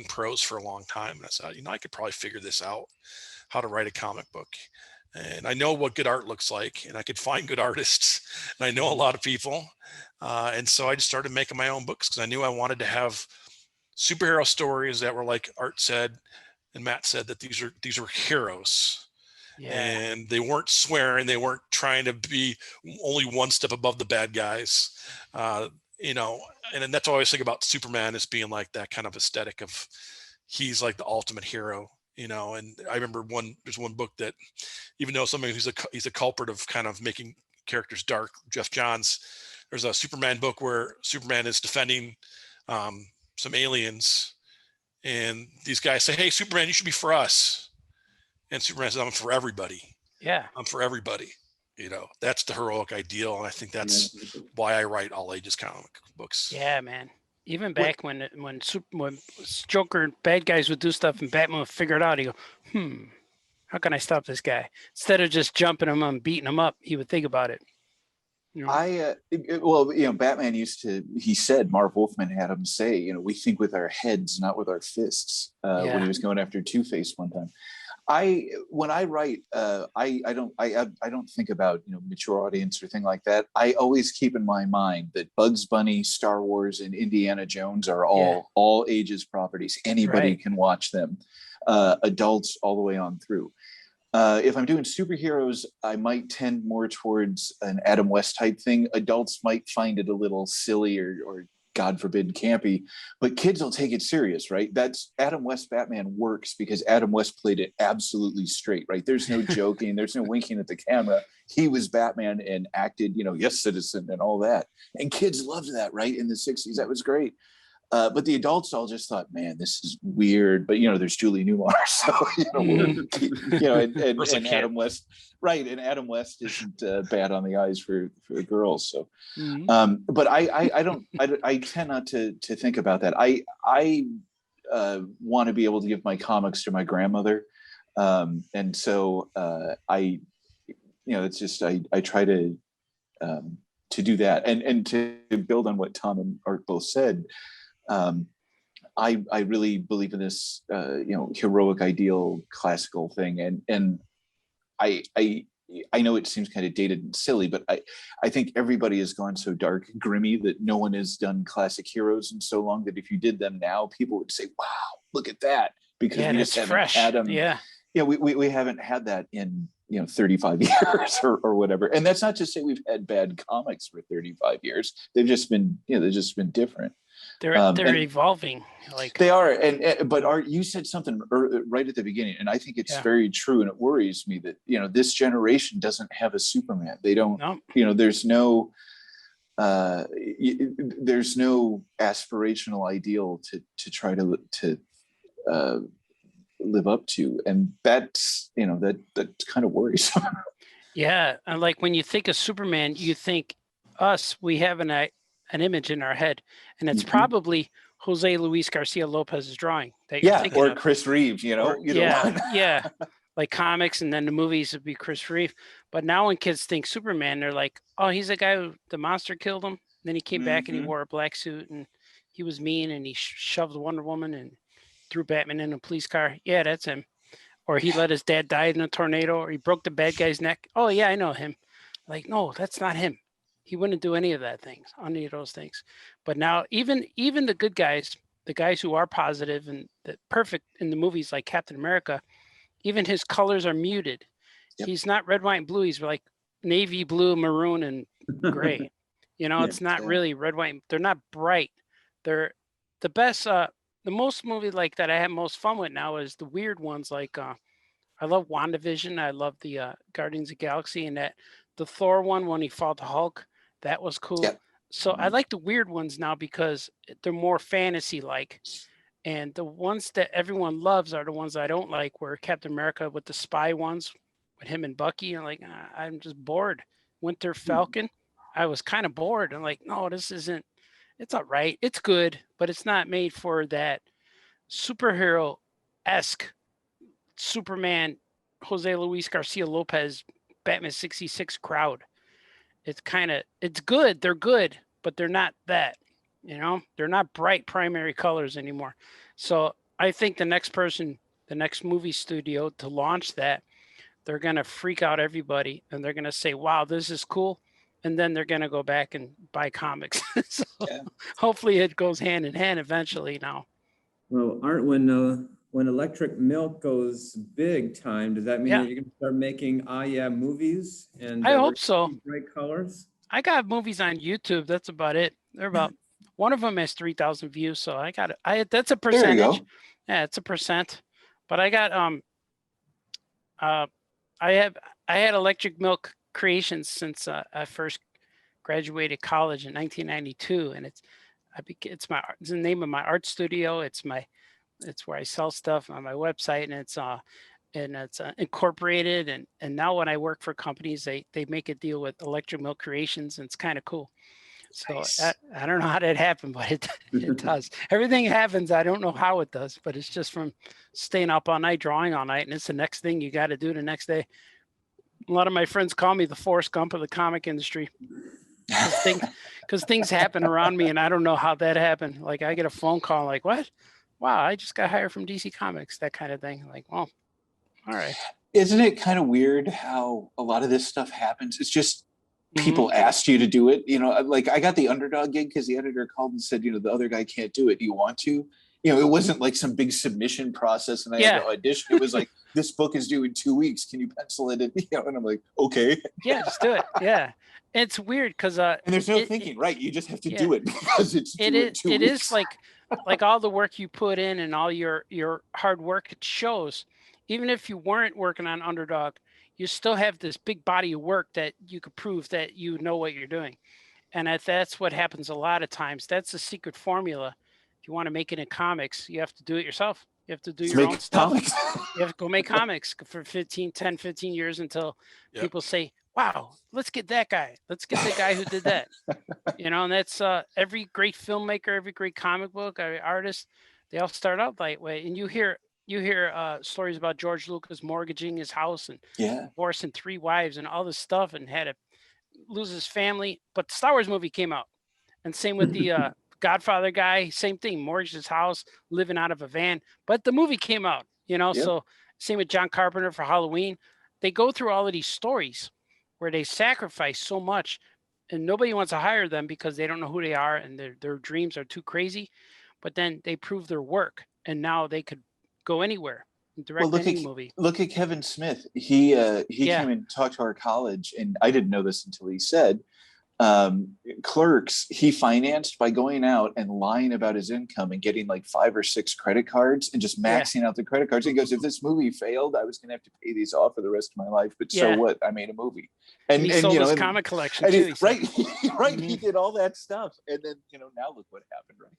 prose for a long time. And I thought, you know, I could probably figure this out, how to write a comic book. And I know what good art looks like, and I could find good artists, and I know a lot of people. And so I just started making my own books because I knew I wanted to have superhero stories that were, like Art said and Matt said, that these were heroes. Yeah. And they weren't swearing. They weren't trying to be only one step above the bad guys. You know, and that's what I always think about Superman, as being like that kind of aesthetic of, he's like the ultimate hero, you know. And I remember there's one book that, even though he's a culprit of kind of making characters dark, Jeff Johns, there's a Superman book where Superman is defending some aliens, and these guys say, hey, Superman, you should be for us. And Superman says, I'm for everybody. Yeah. I'm for everybody. You know, that's the heroic ideal. And I think that's why I write all ages comic books. Yeah, man. Even back when Joker, bad guys would do stuff and Batman would figure it out, he'd go, how can I stop this guy? Instead of just jumping him and beating him up, he would think about it. You know? Batman he said, Marv Wolfman had him say, you know, we think with our heads, not with our fists, when he was going after Two-Face one time. When I write, I don't think about, you know, mature audience or thing like that. I always keep in my mind that Bugs Bunny, Star Wars, and Indiana Jones are all ages properties. Anybody can watch them, adults all the way on through. If I'm doing superheroes, I might tend more towards an Adam West type thing. Adults might find it a little silly or God forbid, campy, but kids will take it serious, right? That's Adam West Batman works because Adam West played it absolutely straight, right? There's no joking, there's no winking at the camera. He was Batman and acted, you know, yes, citizen and all that. And kids loved that, right? In the 60s, that was great. But the adults all just thought, man, this is weird. But, you know, there's Julie Newmar. So, and Adam West, right. And Adam West isn't bad on the eyes for girls. So, but I tend not to think about that. I want to be able to give my comics to my grandmother. And so it's just, I try to do that and to build on what Tom and Art both said. I really believe in this, heroic ideal classical thing. And I know it seems kind of dated and silly, but I think everybody has gone so dark and grimy that no one has done classic heroes in so long that if you did them now, people would say, wow, look at that. Because we just haven't had them. We haven't had that in 35 years or whatever. And that's not to say we've had bad comics for 35 years. They've just been different. They're And evolving. Like they are, but Art, you said something right at the beginning, and I think it's Yeah. very true, and it worries me that this generation doesn't have a Superman. They don't. no, There's no. There's no aspirational ideal to try to live up to, and that's that kind of worries. yeah. And like when you think of Superman, you think us. We have an image in our head, and it's Mhm. probably Jose Luis Garcia Lopez's drawing that you're Yeah, thinking or of. Chris Reeve. Or- Either yeah, one. yeah. Like comics, and then the movies would be Chris Reeve. But now when kids think Superman, they're like, oh, he's the guy who the monster killed him. Then he came back and he Mhm. wore a black suit and he was mean and he shoved Wonder Woman and threw Batman in a police car. Yeah, that's him. Or he let his dad die in a tornado, or he broke the bad guy's neck. Oh yeah, I know him. Like, no, that's not him. He wouldn't do any of that things, any of those things. But now even the good guys, the guys who are positive and the perfect in the movies like Captain America, even his colors are muted. Yep. He's not red, white, and blue. He's like navy blue, maroon, and gray. Yeah. It's not Yeah. really red, white. They're not bright. They're the best. The most movie like that I have most fun with now is the weird ones. Like I love WandaVision. I love the Guardians of the Galaxy, and that the Thor one when he fought the Hulk. That was cool. Yep. So I Mhm. like the weird ones now because they're more fantasy like. And the ones that everyone loves are the ones I don't like, where Captain America with the spy ones, with him and Bucky, and like, I'm just bored. Winter Falcon, I was kind of bored. I'm like, no, this isn't, it's all right. It's good, but it's not made for that superhero-esque Superman, Jose Luis Garcia Lopez, Batman 66 crowd. It's good. They're good, but they're not that. They're not bright primary colors anymore. So I think the next movie studio to launch that, they're going to freak out everybody and they're going to say, wow, this is cool. And then they're going to go back and buy comics. So Yeah. hopefully it goes hand in hand eventually now. Well, Art, when Electric Milk goes big time, does that mean Yeah. that you can start making movies and I hope so. bright colors? I got movies on YouTube. That's about it. They're about one of them has 3,000 views. So I got it. That's a There you percentage. go. Yeah, it's a percent. But I got I had Electric Milk Creations since I first graduated college in 1992, and it's the name of my art studio. It's where I sell stuff on my website, and it's incorporated. And now when I work for companies, they make a deal with Electric Milk Creations, and it's kind of cool. So Nice. I don't know how that happened, but it does. Everything happens. I don't know how it does, but it's just from staying up all night, drawing all night, and it's the next thing you got to do the next day. A lot of my friends call me the Forrest Gump of the comic industry because things happen around me, and I don't know how that happened. Like I get a phone call, like, "What? Wow, I just got hired from DC Comics," that kind of thing. Like, well, all right. Isn't it kind of weird how a lot of this stuff happens? It's just Mhm. people asked you to do it. Like I got the Underdog gig because the editor called and said, the other guy can't do it. Do you want to? It wasn't like some big submission process and I had to audition. It was like, this book is due in 2 weeks. Can you pencil it in? And I'm like, okay. Yeah, just do it. Yeah. It's weird because And there's no thinking, right? You just have to do it because it's due in 2 it weeks. is like all the work you put in and all your hard work, it shows. Even if you weren't working on Underdog, you still have this big body of work that you could prove that you know what you're doing. And that's what happens a lot of times. That's the secret formula. If you want to make it in comics, you have to do it yourself. You have to do your own stuff. Comics. You have to go make comics for 10, 15 years until people say, wow, let's get that guy. Let's get the guy who did that. And that's every great filmmaker, every great comic book artist, they all start out that way. And you hear stories about George Lucas mortgaging his house and divorcing 3 wives and all this stuff and had to lose his family. But the Star Wars movie came out. And same with the Godfather guy, same thing, mortgaged his house, living out of a van. But the movie came out, So same with John Carpenter for Halloween. They go through all of these stories where they sacrifice so much and nobody wants to hire them because they don't know who they are and their dreams are too crazy. But then they prove their work and now they could go anywhere and direct any movie. Look at Kevin Smith. He came and talked to our college, and I didn't know this until he said, Clerks, he financed by going out and lying about his income and getting like 5 or 6 credit cards and just maxing out the credit cards. He goes, if this movie failed, I was going to have to pay these off for the rest of my life. But so what? I made a movie. And he sold you know, his comic collection and too. right. He did all that stuff. And then, you know, now look what happened, right?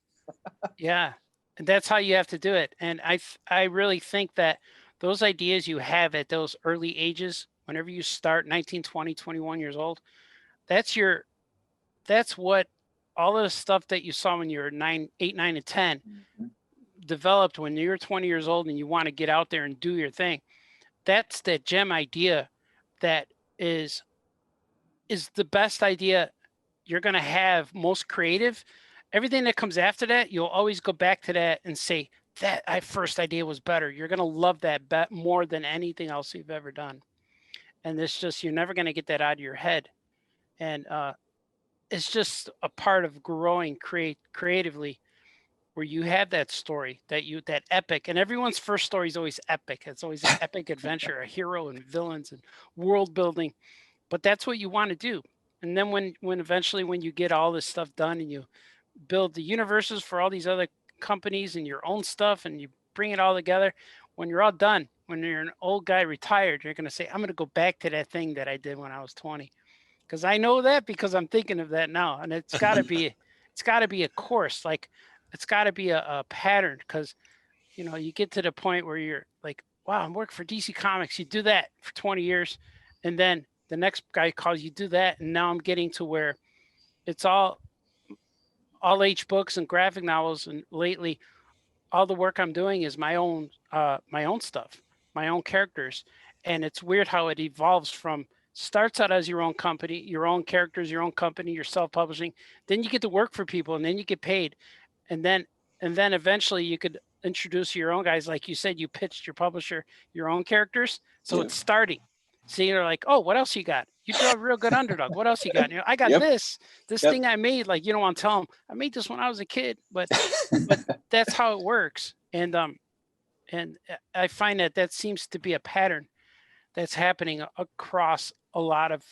Yeah. And that's how you have to do it. And I really think that those ideas you have at those early ages, whenever you start 19, 20, 21 years old, that's what all of the stuff that you saw when you were 8, 9, and 10 developed when you're 20 years old and you want to get out there and do your thing. That's the gem idea that is the best idea you're going to have, most creative. Everything that comes after that, you'll always go back to that and say, that first idea was better. You're going to love that bet more than anything else you've ever done. And it's just, you're never going to get that out of your head. And it's just a part of growing creatively, where you have that story, that epic, and everyone's first story is always epic. It's always an epic adventure, a hero and villains and world building, but that's what you want to do. And then when eventually, when you get all this stuff done and you build the universes for all these other companies and your own stuff, and you bring it all together, when you're all done, when you're an old guy retired, you're going to say, I'm going to go back to that thing that I did when I was 20. Because I know that, because I'm thinking of that now. And it's got to be, a course. Like, it's got to be a pattern, because, you know, you get to the point where you're like, wow, I'm working for DC Comics. You do that for 20 years. And then the next guy calls you do that. And now I'm getting to where it's all age books and graphic novels. And lately, all the work I'm doing is my own stuff, my own characters. And it's weird how it evolves from, starts out as your own company, your own characters, your own company, you're self-publishing. Then you get to work for people, and then you get paid. And then eventually you could introduce your own guys. Like you said, you pitched your publisher your own characters. So it's starting. So you're like, oh, what else you got? You draw a real good underdog. What else you got? You know, I got this thing I made. Like, you don't want to tell them, I made this when I was a kid, but that's how it works. And I find that seems to be a pattern that's happening across a lot of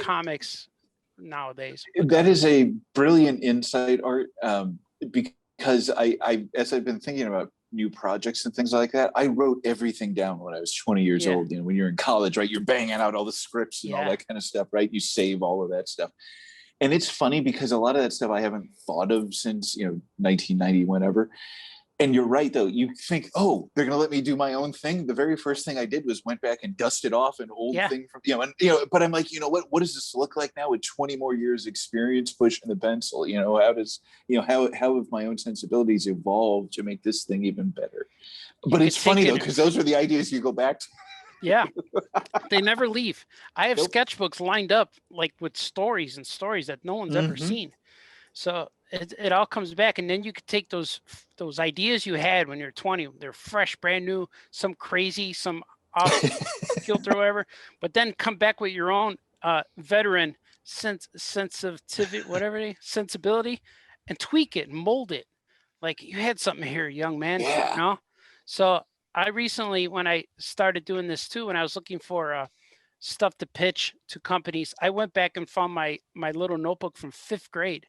comics nowadays. That is a brilliant insight, Art, because I as I've been thinking about new projects and things like that, I wrote everything down when I was 20 years old. You know, when you're in college, right, you're banging out all the scripts and all that kind of stuff, right? You save all of that stuff. And it's funny because a lot of that stuff I haven't thought of since, you know, 1990, whenever. And you're right, though. You think, oh, they're going to let me do my own thing. The very first thing I did was went back and dusted off an old thing from, you know, and, you know, but I'm like, you know, what does this look like now with 20 more years experience pushing the pencil? You know, how have my own sensibilities evolved to make this thing even better? But it's funny, though, because those are the ideas you go back to. Yeah, they never leave. I have sketchbooks lined up, like, with stories that no one's ever seen. So it all comes back, and then you could take those ideas you had when you're 20. They're fresh, brand new, some crazy, some off kilter, whatever. But then come back with your own veteran sensibility, and tweak it and mold it. Like, you had something here, young man. You know? So I recently, when I started doing this too, when I was looking for stuff to pitch to companies, I went back and found my little notebook from 5th grade.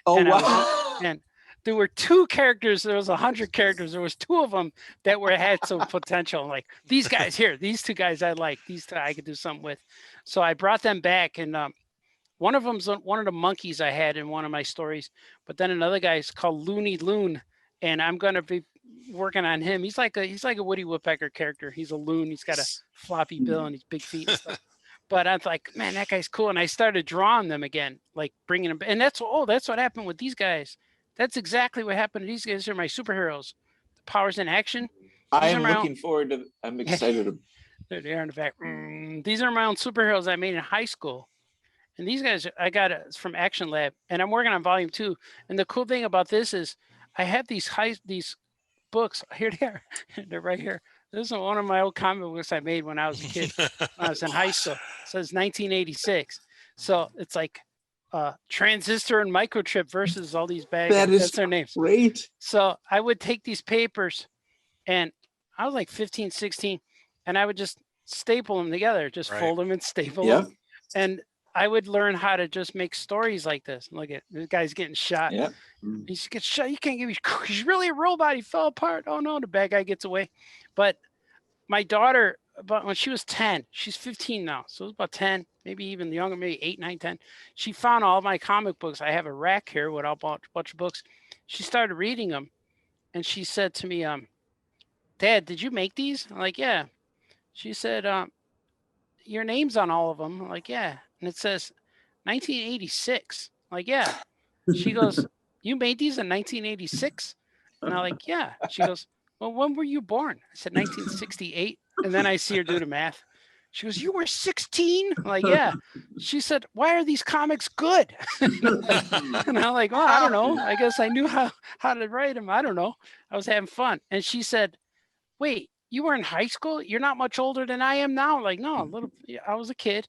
Oh, and wow. And there were 2 characters. There was 100 characters. There was 2 of them that had some potential. Like, these guys here, these 2 guys I like. These 2 I could do something with. So I brought them back, and one of them's one of the monkeys I had in one of my stories. But then another guy is called Looney Loon, and I'm going to be working on him. He's like a Woody Woodpecker character. He's a loon. He's got a floppy bill and he's big feet and stuff. But I was like, man, that guy's cool. And I started drawing them again, like bringing them. And that's what happened with these guys. That's exactly what happened. These guys are my superheroes. The powers in action. I am looking forward to, I'm excited. There they are in the back. These are my own superheroes I made in high school. And these guys, I got it from Action Lab. And I'm working on volume 2. And the cool thing about this is I have these books. Here they are. They're right here. This is one of my old comic books I made when I was a kid, when I was in high school. It says 1986. So it's like Transistor and Microchip versus all these bags. That's their names. Great. So I would take these papers, and I was like 15, 16, and I would just staple them together, just fold them and staple them. And I would learn how to just make stories like this. Look at this guy's getting shot. Yeah. He's getting shot. You can't give me. He's really a robot. He fell apart. Oh no, the bad guy gets away. But my daughter, but when she was 10, she's 15 now. So it was about 10, maybe even younger, maybe 8, 9, 10. She found all my comic books. I have a rack here with a bunch of books. She started reading them, and she said to me, "Dad, did you make these?" I'm like, "Yeah." She said, "Your name's on all of them." I'm like, "Yeah." And it says 1986. I'm like, "Yeah." She goes, "You made these in 1986?" And I'm like, "Yeah." She goes, "Well, when were you born?" I said 1968. And then I see her do the math. She goes, "You were 16?" I'm like, "Yeah." She said, "Why are these comics good?" And I'm like, "Well, I don't know. I guess I knew how to write them. I don't know. I was having fun." And she said, "Wait, you were in high school? You're not much older than I am now." I'm like, "No, a little. I was a kid."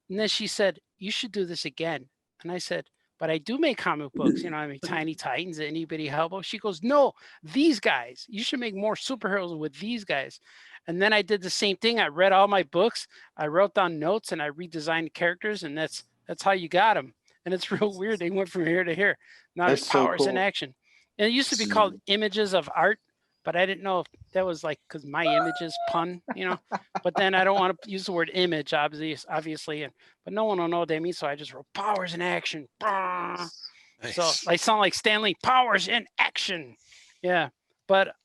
And then she said, "You should do this again." And I said, "But I do make comic books. I make Tiny Titans, Anybody Help." She goes, "No, these guys. You should make more superheroes with these guys." And then I did the same thing. I read all my books. I wrote down notes and I redesigned the characters, and that's how you got them. And it's real weird. They went from here to here. Now there's powers in action. And it used to be called Images of Art, but I didn't know if that was like because my images pun, But then I don't want to use the word image, obviously, but no one will know what they mean. So I just wrote powers in action. Nice. So I sound like Stanley, powers in action. Yeah, but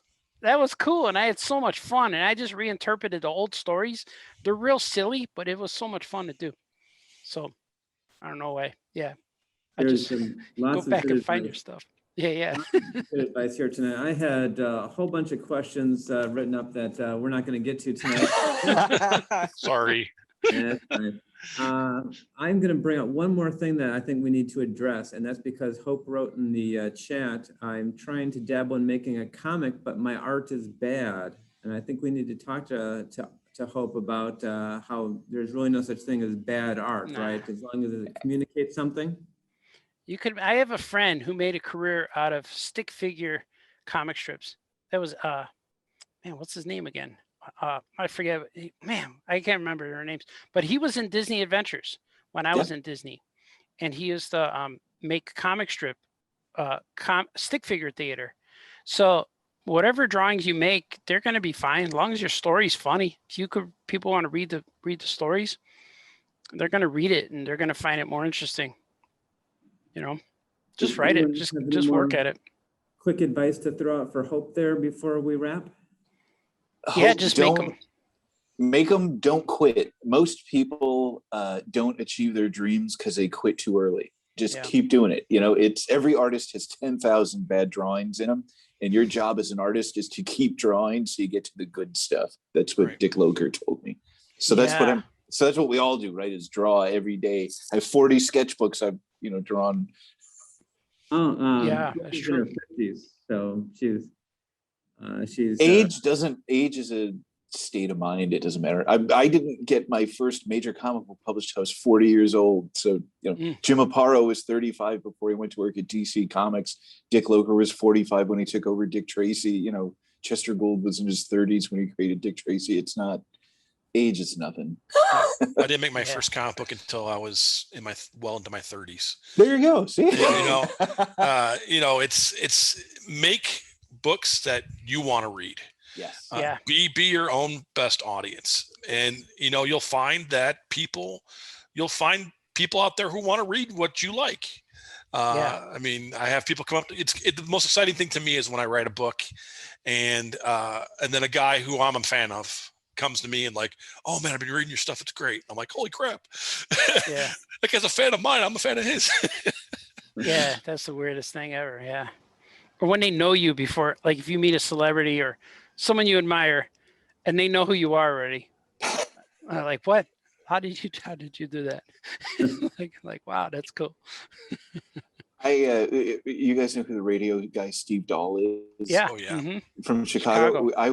that was cool, and I had so much fun, and I just reinterpreted the old stories. They're real silly, but it was so much fun to do. So I don't know why. Yeah, I There's just lots go of back good and find your advice. stuff. Yeah. Good advice here tonight. I had a whole bunch of questions written up that we're not going to get to tonight. Sorry. That's fine. I'm going to bring up one more thing that I think we need to address, and that's because Hope wrote in the chat, "I'm trying to dabble in making a comic, but my art is bad." And I think we need to talk to Hope about how there's really no such thing as bad art, right? As long as it communicates something. I have a friend who made a career out of stick figure comic strips. That was, man, what's his name again? I forget. Man, I can't remember their names. But he was in Disney Adventures when I was in Disney, and he used to make comic strip, stick figure theater. So whatever drawings you make, they're going to be fine as long as your story's funny. If people want to read the stories, they're going to read it and they're going to find it more interesting. Just write it. Just work at it. Quick advice to throw out for Hope there before we wrap? Yeah, just make them. Make them, don't quit. Most people don't achieve their dreams because they quit too early. Just keep doing it. It's every artist has 10,000 bad drawings in them. And your job as an artist is to keep drawing so you get to the good stuff. That's what Dick Loker told me. So that's what we all do, right? Is draw every day. I have 40 sketchbooks I've drawn. Yeah, that's true. In her 50s, so she's age is a state of mind. It doesn't matter. I didn't get my first major comic book published till I was 40 years old. So Jim Aparo was 35 before he went to work at DC Comics. Dick Loker was 45 when he took over Dick Tracy. Chester Gould was in his 30s when he created Dick Tracy. It's not age is nothing. I didn't make my first comic book until I was into my 30s. There you go. See, it's make books that you want to read. Yes. Be your own best audience, and you'll find people out there who want to read what you like. I mean, I have people come up. The most exciting thing to me is when I write a book, and then a guy who I'm a fan of comes to me and like, "Oh man, I've been reading your stuff. It's great." I'm like, "Holy crap!" Yeah. Like, as a fan of mine, I'm a fan of his. Yeah, that's the weirdest thing ever. Yeah. Or when they know you before, like if you meet a celebrity or someone you admire, and they know who you are already. Like, what? How did you do that? like, wow, that's cool. You guys know who the radio guy Steve Dahl is? Yeah. Oh, yeah. Mm-hmm. From Chicago. I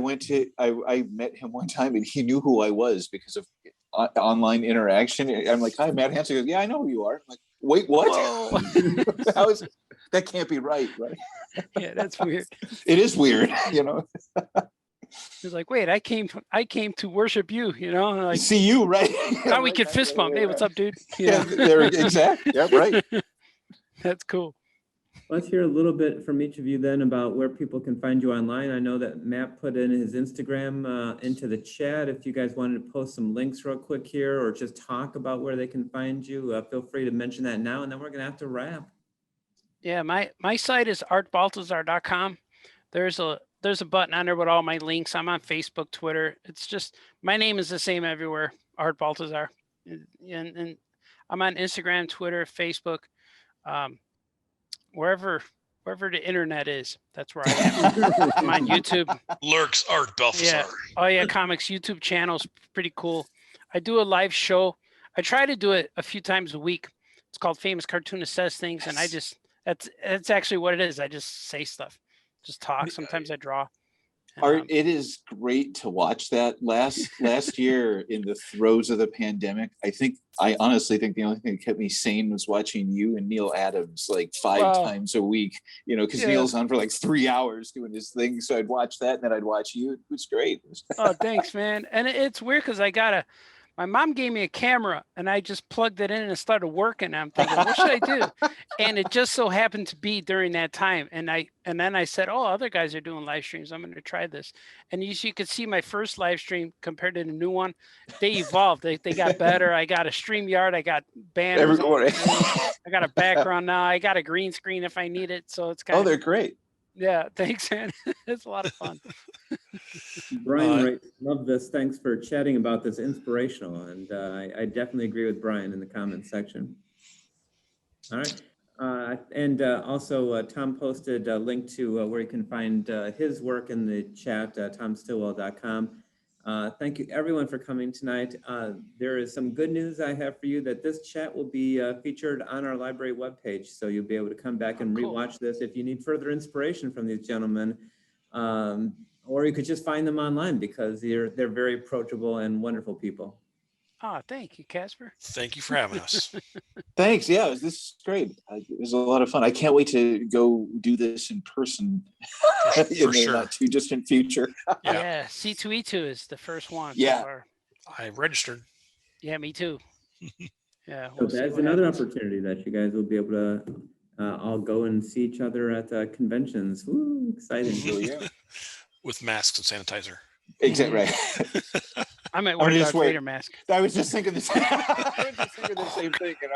met him one time and he knew who I was because of online interaction. I'm like, "Hi, Matt Hansel." He goes, "Yeah, I know who you are." I'm like, "Wait, what?" That can't be right? Yeah, that's weird. It is weird, He's like, wait, I came to worship you, you know, like See you, right? now we could fist bump. Hey, what's up, dude? You Yeah, know? there, exactly. Yeah, right. That's cool. Let's hear a little bit from each of you then about where people can find you online. I know that Matt put in his Instagram into the chat. If you guys wanted to post some links real quick here or just talk about where they can find you, feel free to mention that now, and then we're going to have to wrap. Yeah, my site is artbaltazar.com. There's a button on there with all my links. I'm on Facebook, Twitter. It's just my name is the same everywhere, Art Baltazar, and I'm on Instagram, Twitter, Facebook, wherever the internet is. That's where I am. I'm on YouTube. Lurks Art Baltazar. Yeah. Oh yeah, comics YouTube channel's pretty cool. I do a live show. I try to do it a few times a week. It's called Famous Cartoonist Says Things, and I just that's actually what it is. I just say stuff, just talk. Sometimes I draw. Art, it is great to watch that. Last year, in the throes of the pandemic, I honestly think the only thing that kept me sane was watching you and Neil Adams like five times a week. You know, because Neil's on for like 3 hours doing his thing. So I'd watch that, and then I'd watch you. It was great. Oh, thanks, man. And it's weird because my mom gave me a camera and I just plugged it in and started working. I'm thinking, what should I do? And it just so happened to be during that time. And then I said, oh, other guys are doing live streams. I'm going to try this. And you could see my first live stream compared to the new one. They evolved. They got better. I got a StreamYard. I got banners. I got a background now. I got a green screen if I need it. So it's kind of. Oh, they're great. Yeah, thanks, man. It's a lot of fun. Brian, right, love this. Thanks for chatting about this. Inspirational, and I definitely agree with Brian in the comments section. All right, and also Tom posted a link to where you can find his work in the chat, tomstillwell.com. Thank you everyone for coming tonight. There is some good news I have for you that this chat will be featured on our library webpage. So you'll be able to come back and rewatch this if you need further inspiration from these gentlemen. Or you could just find them online because they're very approachable and wonderful people. Oh, thank you, Casper. Thank you for having us. Thanks. Yeah, this is great. It was a lot of fun. I can't wait to go do this in person in the not too distant future. Yeah, C2E2 is the first one. Yeah. So I registered. yeah, me too. Yeah. So that's another opportunity that you guys will be able to all go and see each other at conventions. Woo, exciting. With masks and sanitizer. Exactly right. I might wear a Darth Vader mask. I was just thinking the same. Thing, you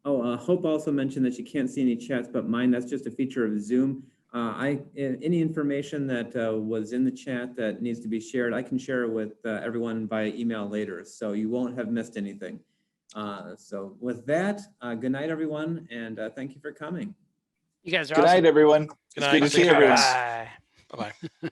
know. Hope also mentioned that she can't see any chats but mine. That's just a feature of Zoom. Any information that was in the chat that needs to be shared, I can share it with everyone via email later, so you won't have missed anything. So with that, good night, everyone, and thank you for coming. You guys are Good awesome. night, everyone. Good night. Good to see everyone. Bye. Bye-bye.